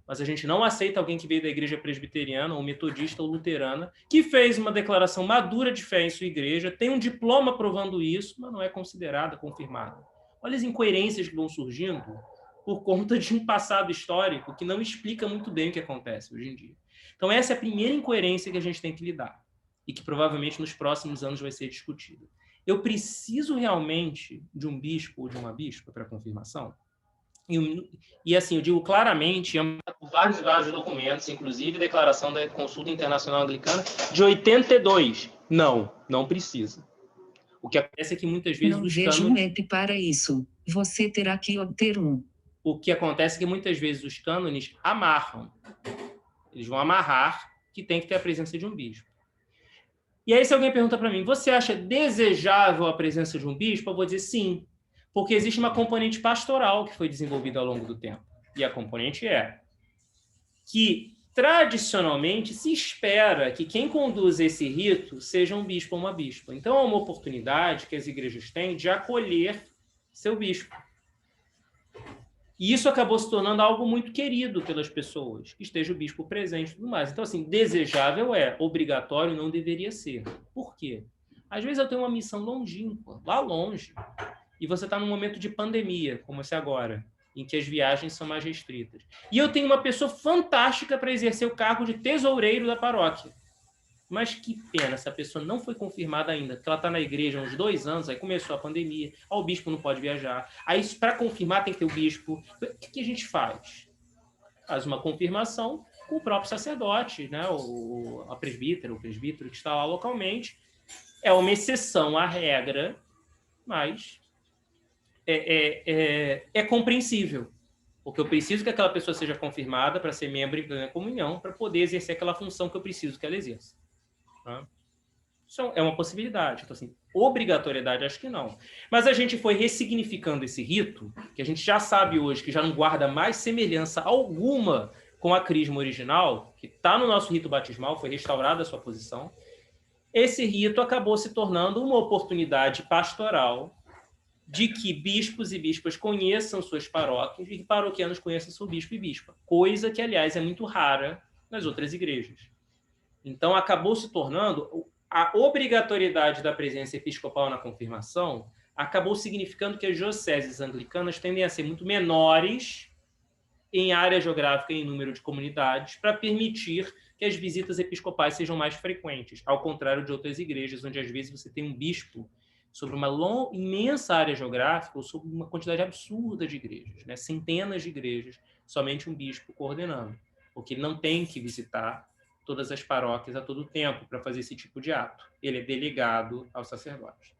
Speaker 1: Mas a gente não aceita alguém que veio da igreja presbiteriana, ou metodista, ou luterana, que fez uma declaração madura de fé em sua igreja, tem um diploma provando isso, mas não é considerada, confirmada. Olha as incoerências que vão surgindo por conta de um passado histórico que não explica muito bem o que acontece hoje em dia. Então, essa é a primeira incoerência que a gente tem que lidar, e que provavelmente nos próximos anos vai ser discutida. Eu preciso realmente de um bispo ou de uma bispa para confirmação? E assim, eu digo claramente, vários documentos, inclusive declaração da Consulta Internacional Anglicana de 82. Não precisa. O que acontece é que muitas vezes
Speaker 2: não vejo um app para isso. Você terá que obter um.
Speaker 1: O que acontece é que muitas vezes os cânones amarram. Eles vão amarrar que tem que ter a presença de um bispo. E aí, se alguém pergunta para mim, você acha desejável a presença de um bispo? Eu vou dizer sim. Porque existe uma componente pastoral que foi desenvolvida ao longo do tempo. E a componente é que, tradicionalmente, se espera que quem conduz esse rito seja um bispo ou uma bispa. Então, é uma oportunidade que as igrejas têm de acolher seu bispo. E isso acabou se tornando algo muito querido pelas pessoas, que esteja o bispo presente e tudo mais. Então, assim, desejável obrigatório não deveria ser. Por quê? Às vezes eu tenho uma missão longínqua, lá longe, e você está num momento de pandemia, como esse agora, em que as viagens são mais restritas. E eu tenho uma pessoa fantástica para exercer o cargo de tesoureiro da paróquia. Mas que pena, essa pessoa não foi confirmada ainda, porque ela está na igreja há uns 2 anos, aí começou a pandemia, o bispo não pode viajar. Aí, para confirmar, tem que ter o bispo. O que a gente faz? Faz uma confirmação com o próprio sacerdote, né? O presbítero que está lá localmente. É uma exceção à regra, mas é compreensível. Porque eu preciso que aquela pessoa seja confirmada para ser membro em plena comunhão, para poder exercer aquela função que eu preciso que ela exerça. Isso é uma possibilidade. Então, assim, obrigatoriedade, acho que não. Mas a gente foi ressignificando esse rito, que a gente já sabe hoje que já não guarda mais semelhança alguma com a crisma original, que está no nosso rito batismal, foi restaurada a sua posição. Esse rito acabou se tornando uma oportunidade pastoral de que bispos e bispas conheçam suas paróquias e que paroquianos conheçam seu bispo e bispa. Coisa que, aliás, é muito rara nas outras igrejas. Então, acabou se tornando... A obrigatoriedade da presença episcopal na confirmação acabou significando que as dioceses anglicanas tendem a ser muito menores em área geográfica e em número de comunidades para permitir que as visitas episcopais sejam mais frequentes, ao contrário de outras igrejas, onde às vezes você tem um bispo sobre uma imensa área geográfica ou sobre uma quantidade absurda de igrejas, né? Centenas de igrejas, somente um bispo coordenando, porque ele não tem que visitar todas as paróquias a todo tempo para fazer esse tipo de ato. Ele é delegado ao sacerdote.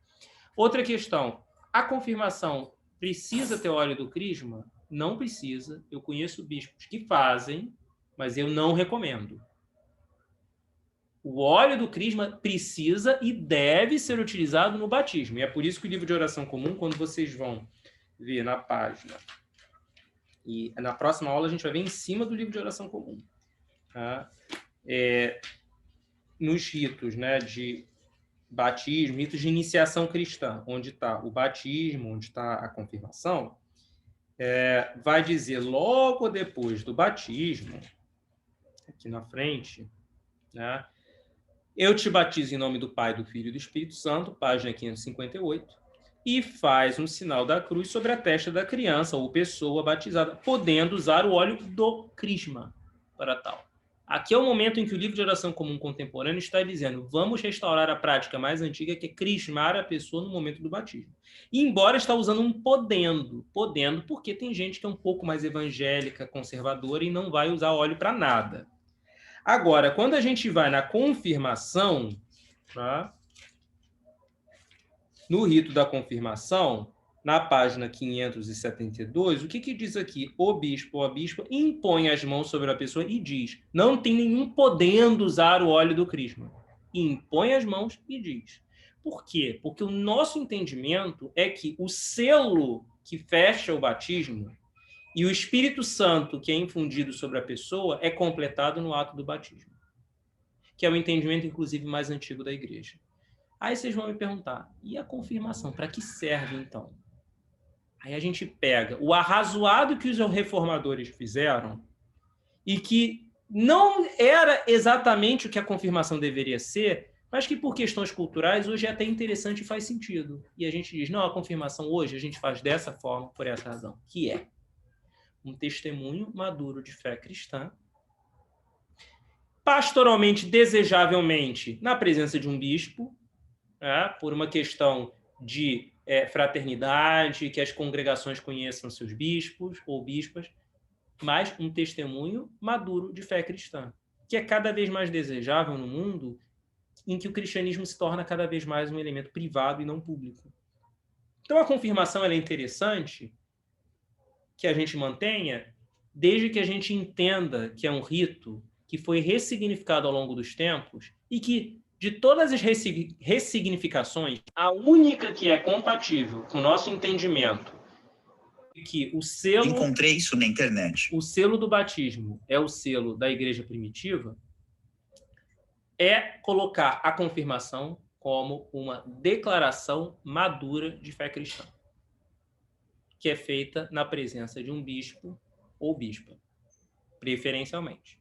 Speaker 1: Outra questão, a confirmação precisa ter óleo do crisma? Não precisa. Eu conheço bispos que fazem, mas eu não recomendo. O óleo do crisma precisa e deve ser utilizado no batismo. E é por isso que o livro de oração comum, quando vocês vão ver na página, e na próxima aula a gente vai ver em cima do livro de oração comum, tá? Nos ritos, né, de batismo, ritos de iniciação cristã, onde está o batismo, onde está a confirmação, vai dizer logo depois do batismo, aqui na frente, né, eu te batizo em nome do Pai, do Filho e do Espírito Santo, página 558, e faz um sinal da cruz sobre a testa da criança ou pessoa batizada, podendo usar o óleo do crisma para tal. Aqui é o momento em que o livro de oração comum contemporâneo está dizendo: vamos restaurar a prática mais antiga, que é crismar a pessoa no momento do batismo. E embora está usando um podendo, porque tem gente que é um pouco mais evangélica, conservadora e não vai usar óleo para nada. Agora, quando a gente vai na confirmação, tá? No rito da confirmação, na página 572, o que diz aqui? O bispo ou a bispa impõe as mãos sobre a pessoa e diz: não tem nenhum podendo usar o óleo do crisma. Impõe as mãos e diz. Por quê? Porque o nosso entendimento é que o selo que fecha o batismo e o Espírito Santo que é infundido sobre a pessoa é completado no ato do batismo, que é o entendimento, inclusive, mais antigo da igreja. Aí vocês vão me perguntar, e a confirmação, para que serve, então? Aí a gente pega o arrazoado que os reformadores fizeram e que não era exatamente o que a confirmação deveria ser, mas que por questões culturais hoje é até interessante e faz sentido. E a gente diz, não, a confirmação hoje a gente faz dessa forma, por essa razão, que é um testemunho maduro de fé cristã, pastoralmente, desejavelmente, na presença de um bispo, por uma questão de fraternidade, que as congregações conheçam seus bispos ou bispas, mas um testemunho maduro de fé cristã, que é cada vez mais desejável no mundo em que o cristianismo se torna cada vez mais um elemento privado e não público. Então, a confirmação ela é interessante que a gente mantenha, desde que a gente entenda que é um rito que foi ressignificado ao longo dos tempos e que, de todas as ressignificações, a única que é compatível com o nosso entendimento é que o selo...
Speaker 3: Encontrei isso na internet.
Speaker 1: O selo do batismo é o selo da igreja primitiva, é colocar a confirmação como uma declaração madura de fé cristã. que é feita na presença de um bispo ou bispa, preferencialmente.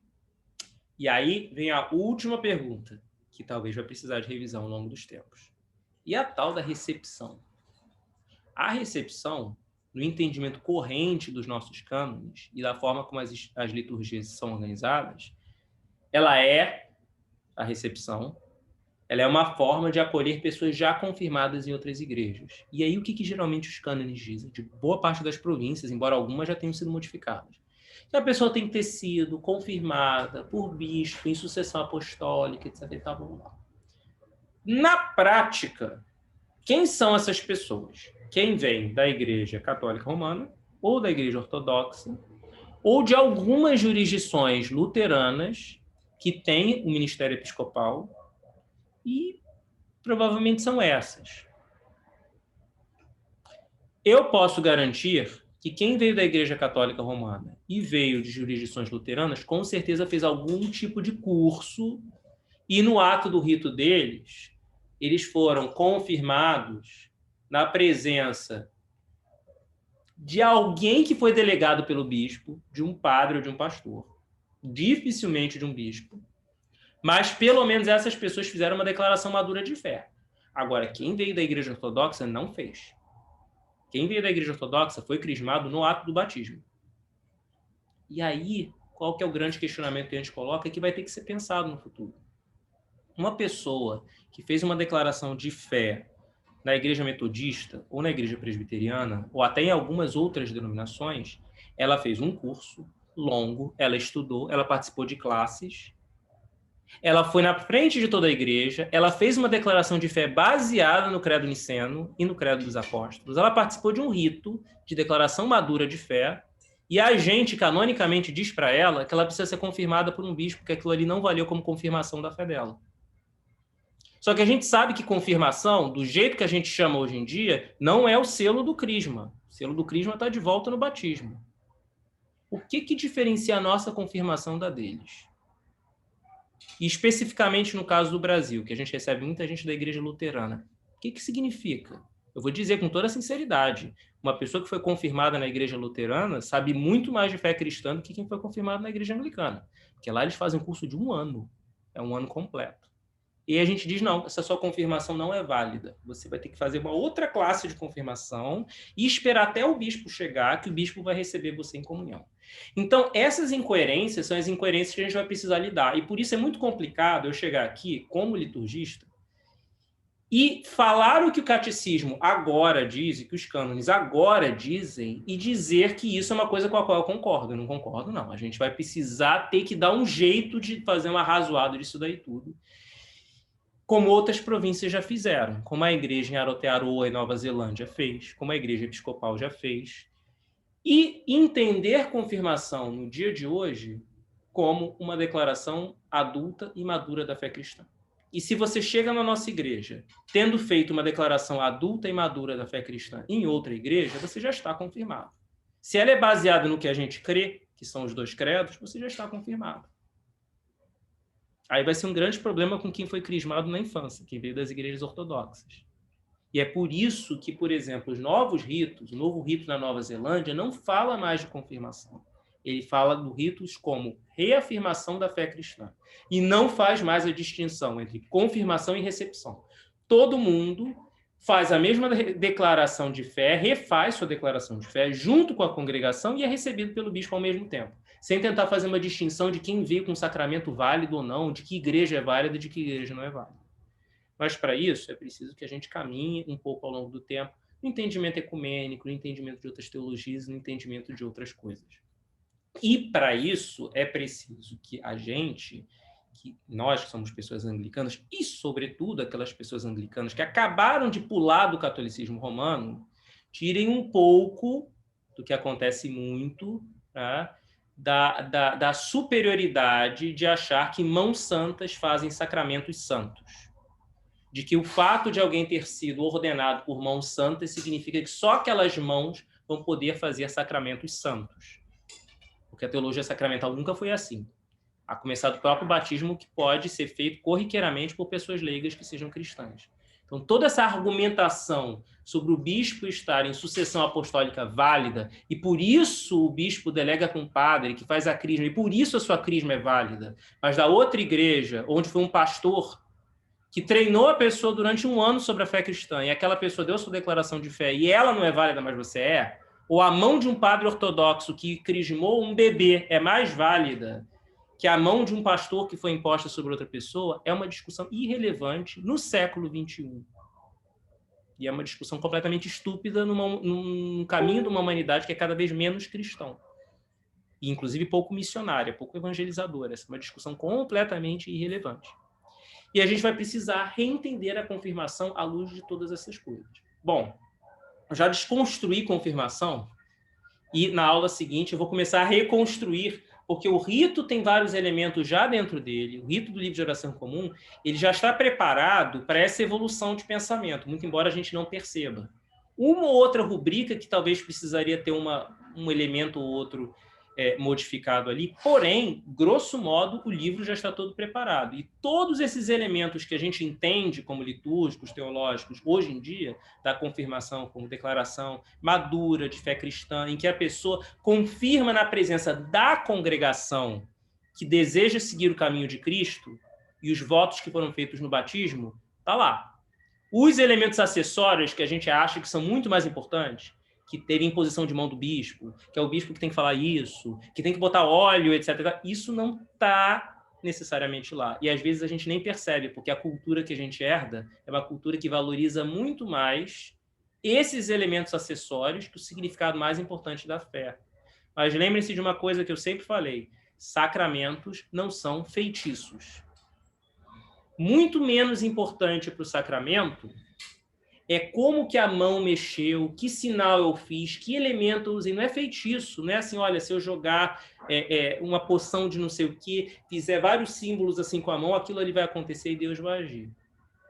Speaker 1: E aí vem a última pergunta, que talvez vai precisar de revisão ao longo dos tempos. E a tal da recepção? A recepção, no entendimento corrente dos nossos cânones e da forma como as liturgias são organizadas, a recepção, ela é uma forma de acolher pessoas já confirmadas em outras igrejas. E aí o que geralmente os cânones dizem? De boa parte das províncias, embora algumas já tenham sido modificadas. Que a pessoa tem que ter sido confirmada por bispo, em sucessão apostólica, etc. E tal, vamos lá. Na prática, quem são essas pessoas? Quem vem da Igreja Católica Romana, ou da Igreja Ortodoxa, ou de algumas jurisdições luteranas que têm o ministério episcopal, e provavelmente são essas. Eu posso garantir que quem veio da Igreja Católica Romana e veio de jurisdições luteranas, com certeza fez algum tipo de curso, e no ato do rito deles, eles foram confirmados na presença de alguém que foi delegado pelo bispo, de um padre ou de um pastor, dificilmente de um bispo, mas pelo menos essas pessoas fizeram uma declaração madura de fé. Agora, quem veio da Igreja Ortodoxa não fez. Quem veio da Igreja Ortodoxa foi crismado no ato do batismo. E aí, qual que é o grande questionamento que a gente coloca? É que vai ter que ser pensado no futuro. Uma pessoa que fez uma declaração de fé na Igreja Metodista, ou na Igreja Presbiteriana, ou até em algumas outras denominações, ela fez um curso longo, ela estudou, ela participou de classes, ela foi na frente de toda a igreja, ela fez uma declaração de fé baseada no credo niceno e no credo dos apóstolos, ela participou de um rito de declaração madura de fé, e a gente, canonicamente, diz para ela que ela precisa ser confirmada por um bispo, que aquilo ali não valeu como confirmação da fé dela. Só que a gente sabe que confirmação, do jeito que a gente chama hoje em dia, não é o selo do crisma. O selo do crisma está de volta no batismo. O que diferencia a nossa confirmação da deles? E especificamente no caso do Brasil, que a gente recebe muita gente da igreja luterana. O que significa? Eu vou dizer com toda sinceridade, uma pessoa que foi confirmada na igreja luterana sabe muito mais de fé cristã do que quem foi confirmado na igreja anglicana. Porque lá eles fazem um curso de 1 ano. É 1 ano completo. E a gente diz, não, essa sua confirmação não é válida. Você vai ter que fazer uma outra classe de confirmação e esperar até o bispo chegar, que o bispo vai receber você em comunhão. Então, essas incoerências são as incoerências que a gente vai precisar lidar. E por isso é muito complicado eu chegar aqui, como liturgista, e falar o que o catecismo agora diz, e que os cânones agora dizem, e dizer que isso é uma coisa com a qual eu concordo. Eu não concordo, não. A gente vai precisar ter que dar um jeito de fazer um arrazoado disso daí tudo, como outras províncias já fizeram, como a igreja em Aotearoa, em Nova Zelândia, fez, como a igreja episcopal já fez, e entender confirmação no dia de hoje como uma declaração adulta e madura da fé cristã. E se você chega na nossa igreja tendo feito uma declaração adulta e madura da fé cristã em outra igreja, você já está confirmado. Se ela é baseada no que a gente crê, que são os 2 credos, você já está confirmado. Aí vai ser um grande problema com quem foi crismado na infância, quem veio das igrejas ortodoxas. E é por isso que, por exemplo, os novos ritos, o novo rito na Nova Zelândia não fala mais de confirmação. Ele fala do ritos como reafirmação da fé cristã. E não faz mais a distinção entre confirmação e recepção. Todo mundo faz a mesma declaração de fé, refaz sua declaração de fé junto com a congregação e é recebido pelo bispo ao mesmo tempo, sem tentar fazer uma distinção de quem veio com um sacramento válido ou não, de que igreja é válida e de que igreja não é válida. Mas, para isso, é preciso que a gente caminhe um pouco ao longo do tempo no entendimento ecumênico, no entendimento de outras teologias, no entendimento de outras coisas. E, para isso, é preciso que a gente, que nós que somos pessoas anglicanas, e, sobretudo, aquelas pessoas anglicanas que acabaram de pular do catolicismo romano, tirem um pouco do que acontece muito, tá? Da superioridade de achar que mãos santas fazem sacramentos santos. De que o fato de alguém ter sido ordenado por mãos santas significa que só aquelas mãos vão poder fazer sacramentos santos. Porque a teologia sacramental nunca foi assim. A começar do próprio batismo, que pode ser feito corriqueiramente por pessoas leigas que sejam cristãs. Então, toda essa argumentação sobre o bispo estar em sucessão apostólica válida, e por isso o bispo delega para um padre que faz a crisma, e por isso a sua crisma é válida, mas da outra igreja, onde foi um pastor que treinou a pessoa durante um ano sobre a fé cristã, e aquela pessoa deu sua declaração de fé, e ela não é válida, mas você é, ou a mão de um padre ortodoxo que crismou um bebê é mais válida que a mão de um pastor que foi imposta sobre outra pessoa, é uma discussão irrelevante no século XXI. E é uma discussão completamente estúpida num caminho de uma humanidade que é cada vez menos cristão. E, inclusive, pouco missionária, pouco evangelizadora. Essa é uma discussão completamente irrelevante. E a gente vai precisar reentender a confirmação à luz de todas essas coisas. Bom, eu já desconstruí confirmação e, na aula seguinte, eu vou começar a reconstruir, porque o rito tem vários elementos já dentro dele. O rito do livro de oração comum, ele já está preparado para essa evolução de pensamento, muito embora a gente não perceba. Uma ou outra rubrica que talvez precisaria ter um elemento ou outro modificado ali, porém, grosso modo, o livro já está todo preparado. E todos esses elementos que a gente entende como litúrgicos, teológicos, hoje em dia, da confirmação como declaração madura de fé cristã, em que a pessoa confirma na presença da congregação que deseja seguir o caminho de Cristo, e os votos que foram feitos no batismo, está lá. Os elementos acessórios que a gente acha que são muito mais importantes, que teria imposição de mão do bispo, que é o bispo que tem que falar isso, que tem que botar óleo, etc. Isso não está necessariamente lá. E às vezes a gente nem percebe, porque a cultura que a gente herda é uma cultura que valoriza muito mais esses elementos acessórios que o significado mais importante da fé. Mas lembrem-se de uma coisa que eu sempre falei: sacramentos não são feitiços. Muito menos importante para o sacramento é como que a mão mexeu, que sinal eu fiz, que elemento eu usei. Não é feitiço, não é assim, olha, se eu jogar uma poção de não sei o quê, fizer vários símbolos assim com a mão, aquilo ali vai acontecer e Deus vai agir.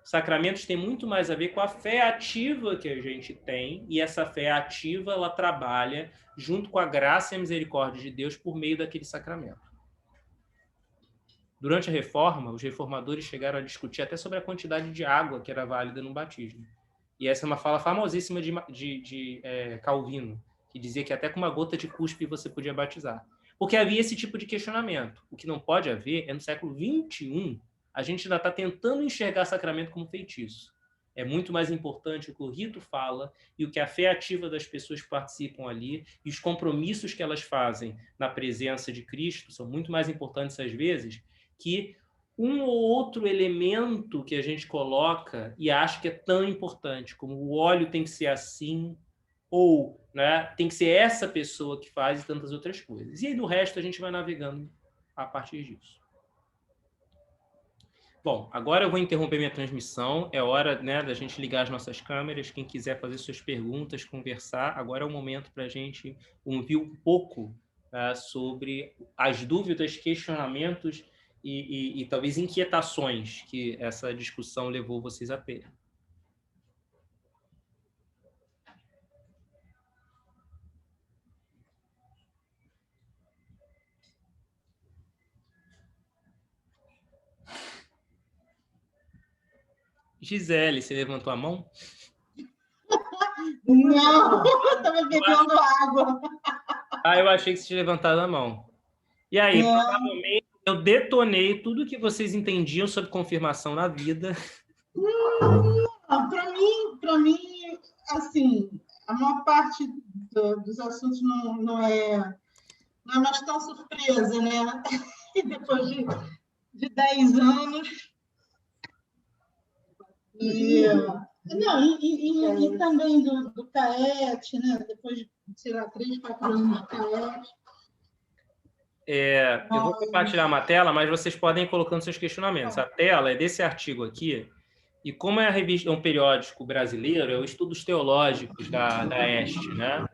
Speaker 1: Sacramentos tem muito mais a ver com a fé ativa que a gente tem, e essa fé ativa, ela trabalha junto com a graça e a misericórdia de Deus por meio daquele sacramento. Durante a Reforma, os reformadores chegaram a discutir até sobre a quantidade de água que era válida no batismo. E essa é uma fala famosíssima de Calvino, que dizia que até com uma gota de cuspe você podia batizar. Porque havia esse tipo de questionamento. O que não pode haver é, no século XXI, a gente ainda está tentando enxergar sacramento como feitiço. É muito mais importante o que o rito fala e o que a fé ativa das pessoas que participam ali e os compromissos que elas fazem na presença de Cristo são muito mais importantes, às vezes, que um ou outro elemento que a gente coloca e acha que é tão importante, como o óleo tem que ser assim, ou tem que ser essa pessoa que faz e tantas outras coisas. E aí, no resto, a gente vai navegando a partir disso. Bom, agora eu vou interromper minha transmissão. É hora da gente ligar as nossas câmeras. Quem quiser fazer suas perguntas, conversar, agora é o momento para a gente ouvir um pouco sobre as dúvidas, questionamentos e talvez inquietações que essa discussão levou vocês a ter. Gisele, você levantou a mão?
Speaker 4: Não, eu estava bebendo água.
Speaker 1: Eu achei que você tinha levantado a mão. E aí, provavelmente, eu detonei tudo que vocês entendiam sobre confirmação na vida.
Speaker 4: Para mim, assim, a maior parte dos assuntos não é mais tão surpresa, né? E depois de 10 anos. E também do CAET, né? Depois de, sei lá, 3, 4 anos de CAET.
Speaker 1: Eu vou compartilhar uma tela, mas vocês podem ir colocando seus questionamentos. A tela é desse artigo aqui, e como é a revista, é um periódico brasileiro, é o Estudos Teológicos da ESTE, né?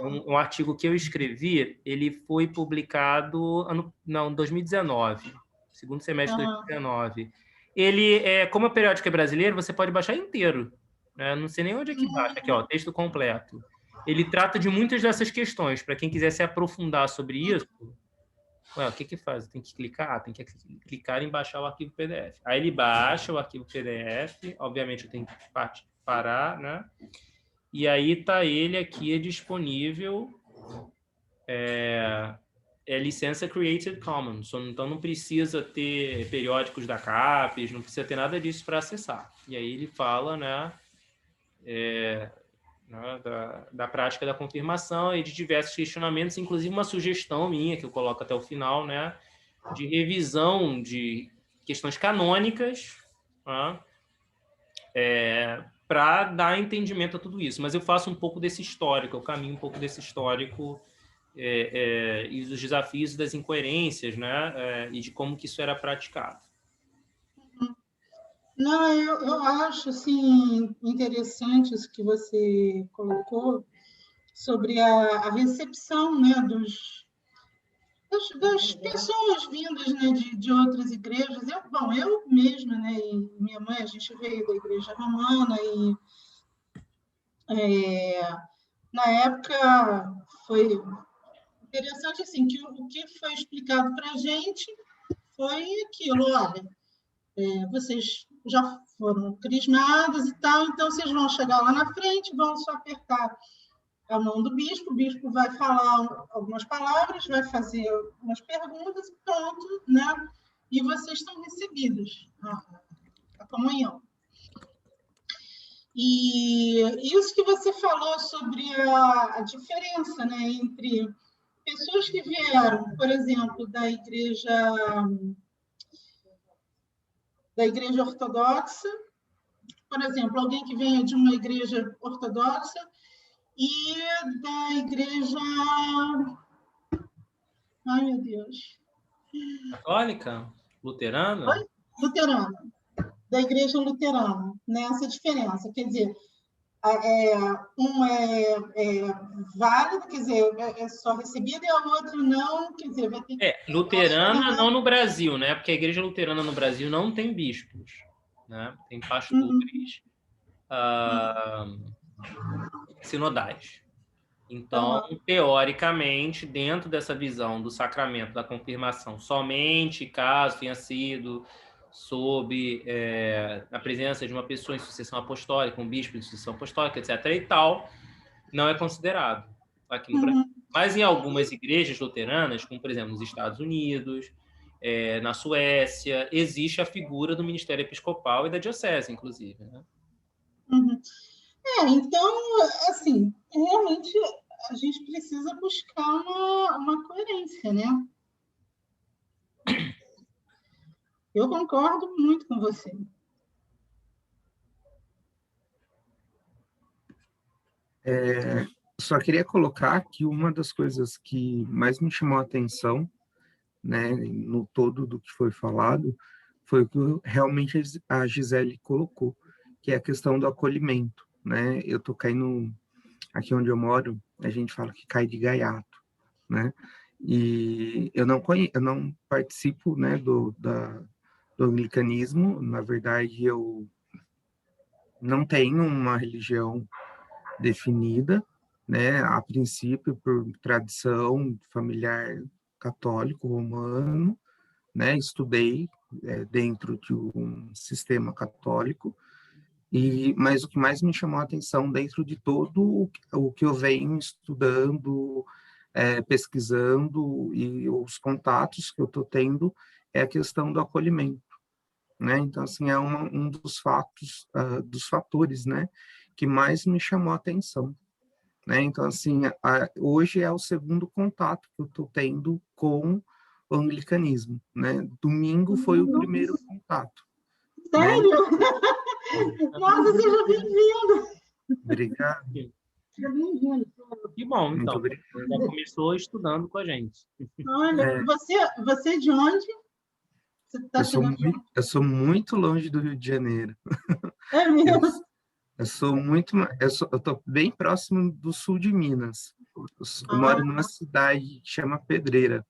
Speaker 1: Um artigo que eu escrevi, ele foi publicado em 2019, segundo semestre de 2019. Ele, como o periódico é brasileiro, você pode baixar inteiro, né? Não sei nem onde é que baixa, aqui, ó, texto completo. Ele trata de muitas dessas questões. Para quem quiser se aprofundar sobre isso, Ué, o que que faz? Tem que clicar? Tem que clicar em baixar o arquivo PDF. Aí ele baixa o arquivo PDF, obviamente eu tenho que parar, né? E aí tá ele aqui disponível, licença Creative Commons, então não precisa ter periódicos da CAPES, não precisa ter nada disso para acessar. E aí ele fala, né, da prática da confirmação e de diversos questionamentos, inclusive uma sugestão minha, que eu coloco até o final, né, de revisão de questões canônicas, né, para dar entendimento a tudo isso. Mas eu faço um pouco desse histórico, eu caminho um pouco desse histórico e dos desafios e das incoerências, né, e de como que isso era praticado.
Speaker 4: Não, eu acho assim, interessante isso que você colocou sobre a recepção, né, das pessoas vindas, né, de outras igrejas. Eu mesma, né, e minha mãe, a gente veio da igreja romana e na época foi interessante assim que o que foi explicado para a gente foi aquilo, olha, vocês já foram crismados e tal, então vocês vão chegar lá na frente, vão só apertar a mão do bispo, o bispo vai falar algumas palavras, vai fazer umas perguntas e pronto, né? E vocês estão recebidos a comunhão. E isso que você falou sobre a diferença, né, entre pessoas que vieram, por exemplo, da igreja ortodoxa, por exemplo, alguém que venha de uma igreja ortodoxa e da igreja... Ai, meu Deus.
Speaker 1: Católica? Luterana?
Speaker 4: Oi? Luterana. Da igreja luterana, nessa diferença. Quer dizer, um é válido, quer dizer, é só recebido, e o outro não, quer dizer, vai ter que...
Speaker 1: Luterana não no Brasil, né? Porque a igreja luterana no Brasil não tem bispos, né? Tem pastores sinodais. Então, teoricamente, dentro dessa visão do sacramento da confirmação, somente caso tenha sido sob a presença de uma pessoa em sucessão apostólica, um bispo em sucessão apostólica, etc. e tal, não é considerado aqui no Brasil. Mas em algumas igrejas luteranas, como, por exemplo, nos Estados Unidos, na Suécia, existe a figura do ministério episcopal e da diocese, inclusive, né?
Speaker 4: Então, assim, realmente a gente precisa buscar uma coerência, né? Eu concordo muito com você.
Speaker 5: Só queria colocar que uma das coisas que mais me chamou a atenção, né, no todo do que foi falado, foi o que realmente a Gisele colocou, que é a questão do acolhimento, né? Eu tô caindo, aqui onde eu moro, a gente fala que cai de gaiato, né? E eu não participo, né, do anglicanismo. Na verdade, eu não tenho uma religião definida, né, a princípio por tradição familiar católico romano, né, estudei dentro de um sistema católico, mas o que mais me chamou a atenção dentro de todo o que eu venho estudando, pesquisando e os contatos que eu estou tendo é a questão do acolhimento, né? Então, assim, é um dos dos fatores, né, que mais me chamou a atenção, né? Então, assim, hoje é o segundo contato que eu estou tendo com o anglicanismo, né? Domingo foi o primeiro contato.
Speaker 4: Sério? Né? Nossa, seja bem-vindo!
Speaker 5: Obrigado.
Speaker 4: Seja bem-vindo.
Speaker 1: Que bom, então. Já começou estudando com a gente.
Speaker 4: Olha, você é de onde? Você tá
Speaker 5: eu sou muito longe do Rio de Janeiro.
Speaker 4: É mesmo?
Speaker 5: Eu tô bem próximo do sul de Minas. Eu moro numa cidade que chama Pedreira.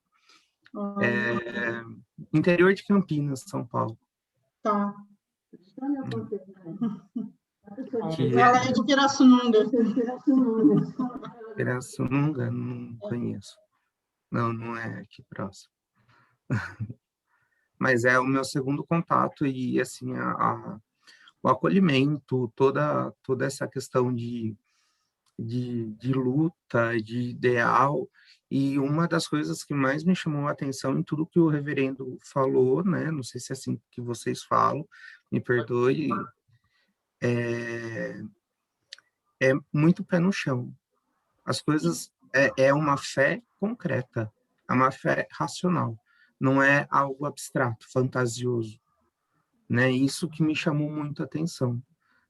Speaker 5: Interior de Campinas, São Paulo.
Speaker 4: Tá. Ela é de Pirassununga.
Speaker 5: Pirassununga, não conheço. Não é aqui próximo. Mas é o meu segundo contato e, assim, o acolhimento, toda essa questão de luta, de ideal, e uma das coisas que mais me chamou a atenção em tudo que o reverendo falou, né, não sei se é assim que vocês falam, me perdoe, é muito pé no chão. As coisas é uma fé concreta, é uma fé racional, não é algo abstrato, fantasioso, né? Isso que me chamou muito a atenção,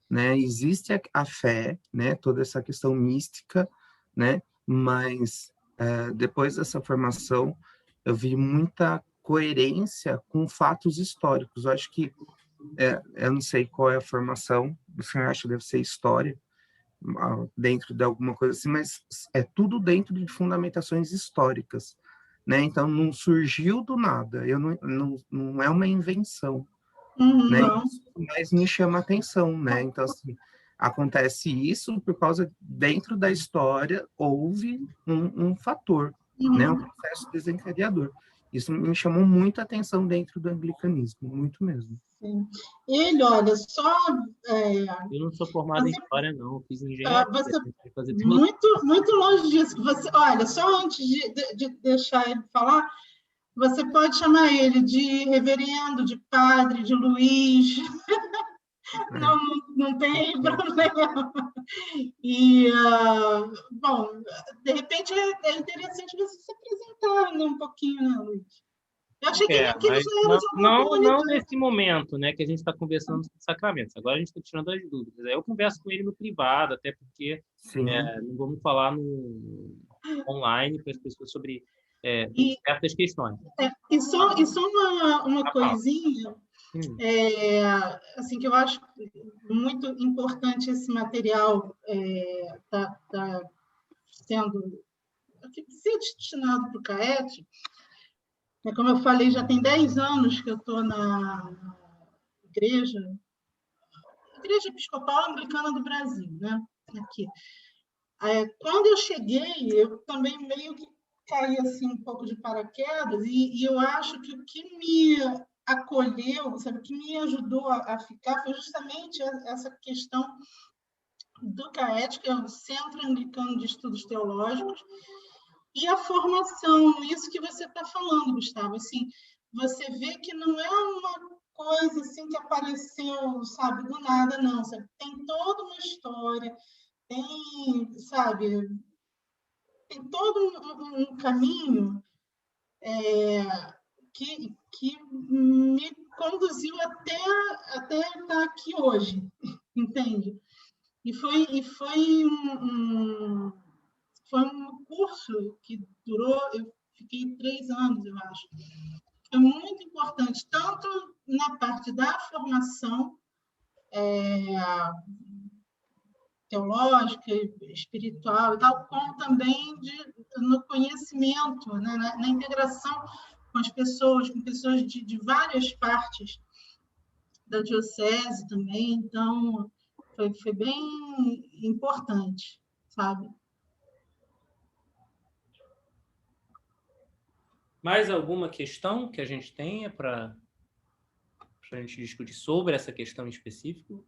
Speaker 5: né? Existe a fé, né? Toda essa questão mística, né? Mas depois dessa formação eu vi muita coerência com fatos históricos. Eu acho que eu não sei qual é a formação, o senhor acha que deve ser história, dentro de alguma coisa assim, mas é tudo dentro de fundamentações históricas, né? Então não surgiu do nada, não é uma invenção, né?
Speaker 4: Não.
Speaker 5: Isso mais me chama a atenção, né? Então assim, acontece isso por causa dentro da história houve um fator, né? Um processo desencadeador. Isso me chamou muito a atenção dentro do anglicanismo, muito mesmo.
Speaker 4: Sim. Ele, olha, só
Speaker 1: Eu não sou formado em história, não. Eu fiz engenharia.
Speaker 4: você
Speaker 1: Eu fazer teologia.
Speaker 4: muito longe disso. Você, olha, só antes de deixar ele falar, você pode chamar ele de reverendo, de padre, de Luiz, não tem problema. E, bom, de repente é interessante você se apresentar, né, um pouquinho, né, Luiz? Eu achei que ele já era de alguma
Speaker 1: não
Speaker 4: comunidade.
Speaker 1: nesse momento, né, que a gente está conversando sobre sacramentos. Agora a gente está tirando as dúvidas. Aí eu converso com ele no privado, até porque não vamos falar online para as pessoas sobre certas questões.
Speaker 4: E só uma coisinha, assim, que eu acho muito importante esse material tá sendo ser destinado para o CAET. Como eu falei, já tem 10 anos que eu estou na igreja Episcopal Anglicana do Brasil, né? Aqui. Quando eu cheguei, eu também meio que caí assim um pouco de paraquedas e eu acho que o que me acolheu, sabe, o que me ajudou a ficar foi justamente essa questão do CAET, que é o Centro Anglicano de Estudos Teológicos, e a formação, isso que você está falando, Gustavo, assim, você vê que não é uma coisa assim que apareceu, sabe, do nada, não, sabe? Tem toda uma história, tem, sabe, tem todo um caminho que me conduziu até estar aqui hoje, entende? E foi um curso que durou, eu fiquei 3 anos, eu acho. Foi muito importante, tanto na parte da formação teológica, espiritual e tal, como também no conhecimento, né, na integração com as pessoas, com pessoas de várias partes da diocese também. Então, foi bem importante, sabe?
Speaker 1: Mais alguma questão que a gente tenha para a gente discutir sobre essa questão em específico?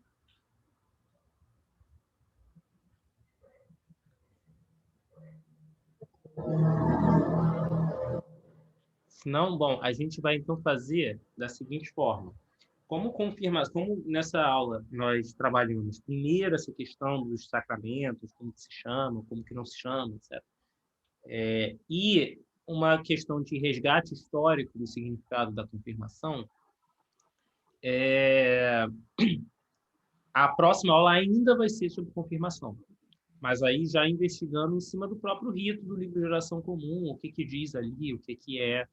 Speaker 1: Se não, bom, a gente vai então fazer da seguinte forma. Como nessa aula nós trabalhamos primeiro essa questão dos sacramentos, como que se chama, como que não se chama, etc. E uma questão de resgate histórico do significado da confirmação, a próxima aula ainda vai ser sobre confirmação, mas aí já investigando em cima do próprio rito do livro de oração comum, o que diz ali, o que é,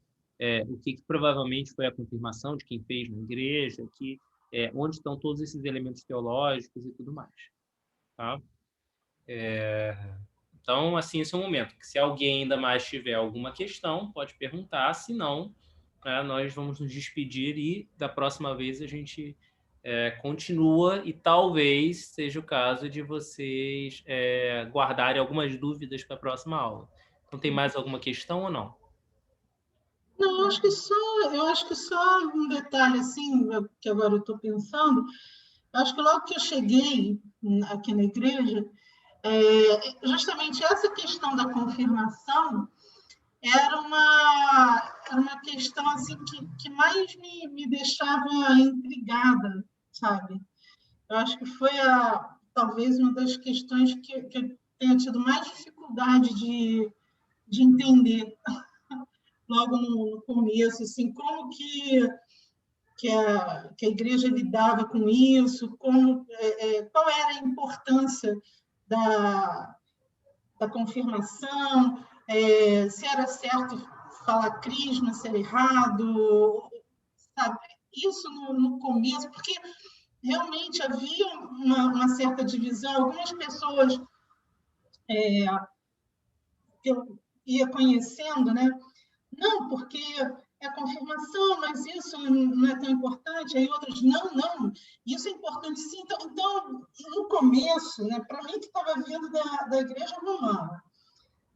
Speaker 1: o que provavelmente foi a confirmação de quem fez na igreja, onde estão todos esses elementos teológicos e tudo mais. Tá? Então, assim, esse é o momento. Que se alguém ainda mais tiver alguma questão, pode perguntar. Se não, nós vamos nos despedir e da próxima vez a gente continua e talvez seja o caso de vocês guardarem algumas dúvidas para a próxima aula. Então, tem mais alguma questão ou não?
Speaker 4: Não, eu acho que só um detalhe assim, que agora eu estou pensando, acho que logo que eu cheguei aqui na igreja, justamente essa questão da confirmação era uma questão assim que mais me deixava intrigada, sabe? Eu acho que foi talvez uma das questões que eu tenha tido mais dificuldade de entender logo no começo, assim, como que a igreja lidava com isso, qual era a importância da confirmação, se era certo falar crisma, se era errado, sabe? Isso no começo, porque realmente havia uma certa divisão, algumas pessoas que eu ia conhecendo, né? Não, porque é confirmação, mas isso não é tão importante. Aí outros, não, isso é importante sim. Então no começo, né, para mim que estava vindo da Igreja Romana,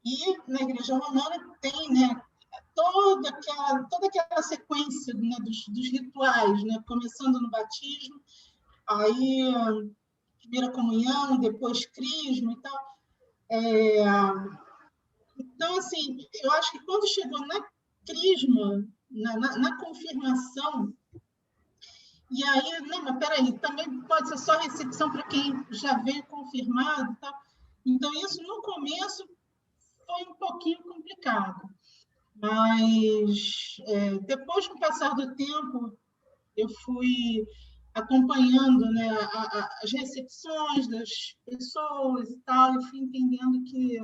Speaker 4: e na Igreja Romana tem, né, toda aquela sequência, né, dos rituais, né, começando no batismo, aí primeira comunhão, depois crisma e tal. Então, assim, eu acho que quando chegou na crisma, na confirmação, e aí, não, mas peraí, também pode ser só recepção para quem já veio confirmado e tal. Então, isso no começo foi um pouquinho complicado, mas depois, com o passar do tempo, eu fui acompanhando, né, as recepções das pessoas e tal, e fui entendendo que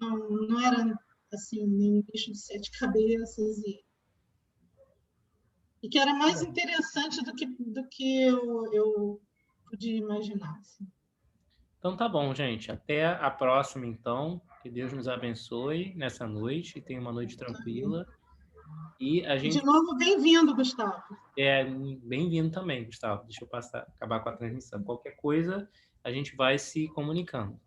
Speaker 4: não era assim, nenhum bicho de 7 cabeças, e que era mais interessante do que eu podia imaginar. Assim.
Speaker 1: Então tá bom, gente. Até a próxima, então. Que Deus nos abençoe nessa noite, tenha uma noite tranquila. E a gente...
Speaker 4: De novo, bem-vindo, Gustavo.
Speaker 1: Bem-vindo também, Gustavo. Deixa eu acabar com a transmissão. Qualquer coisa, a gente vai se comunicando.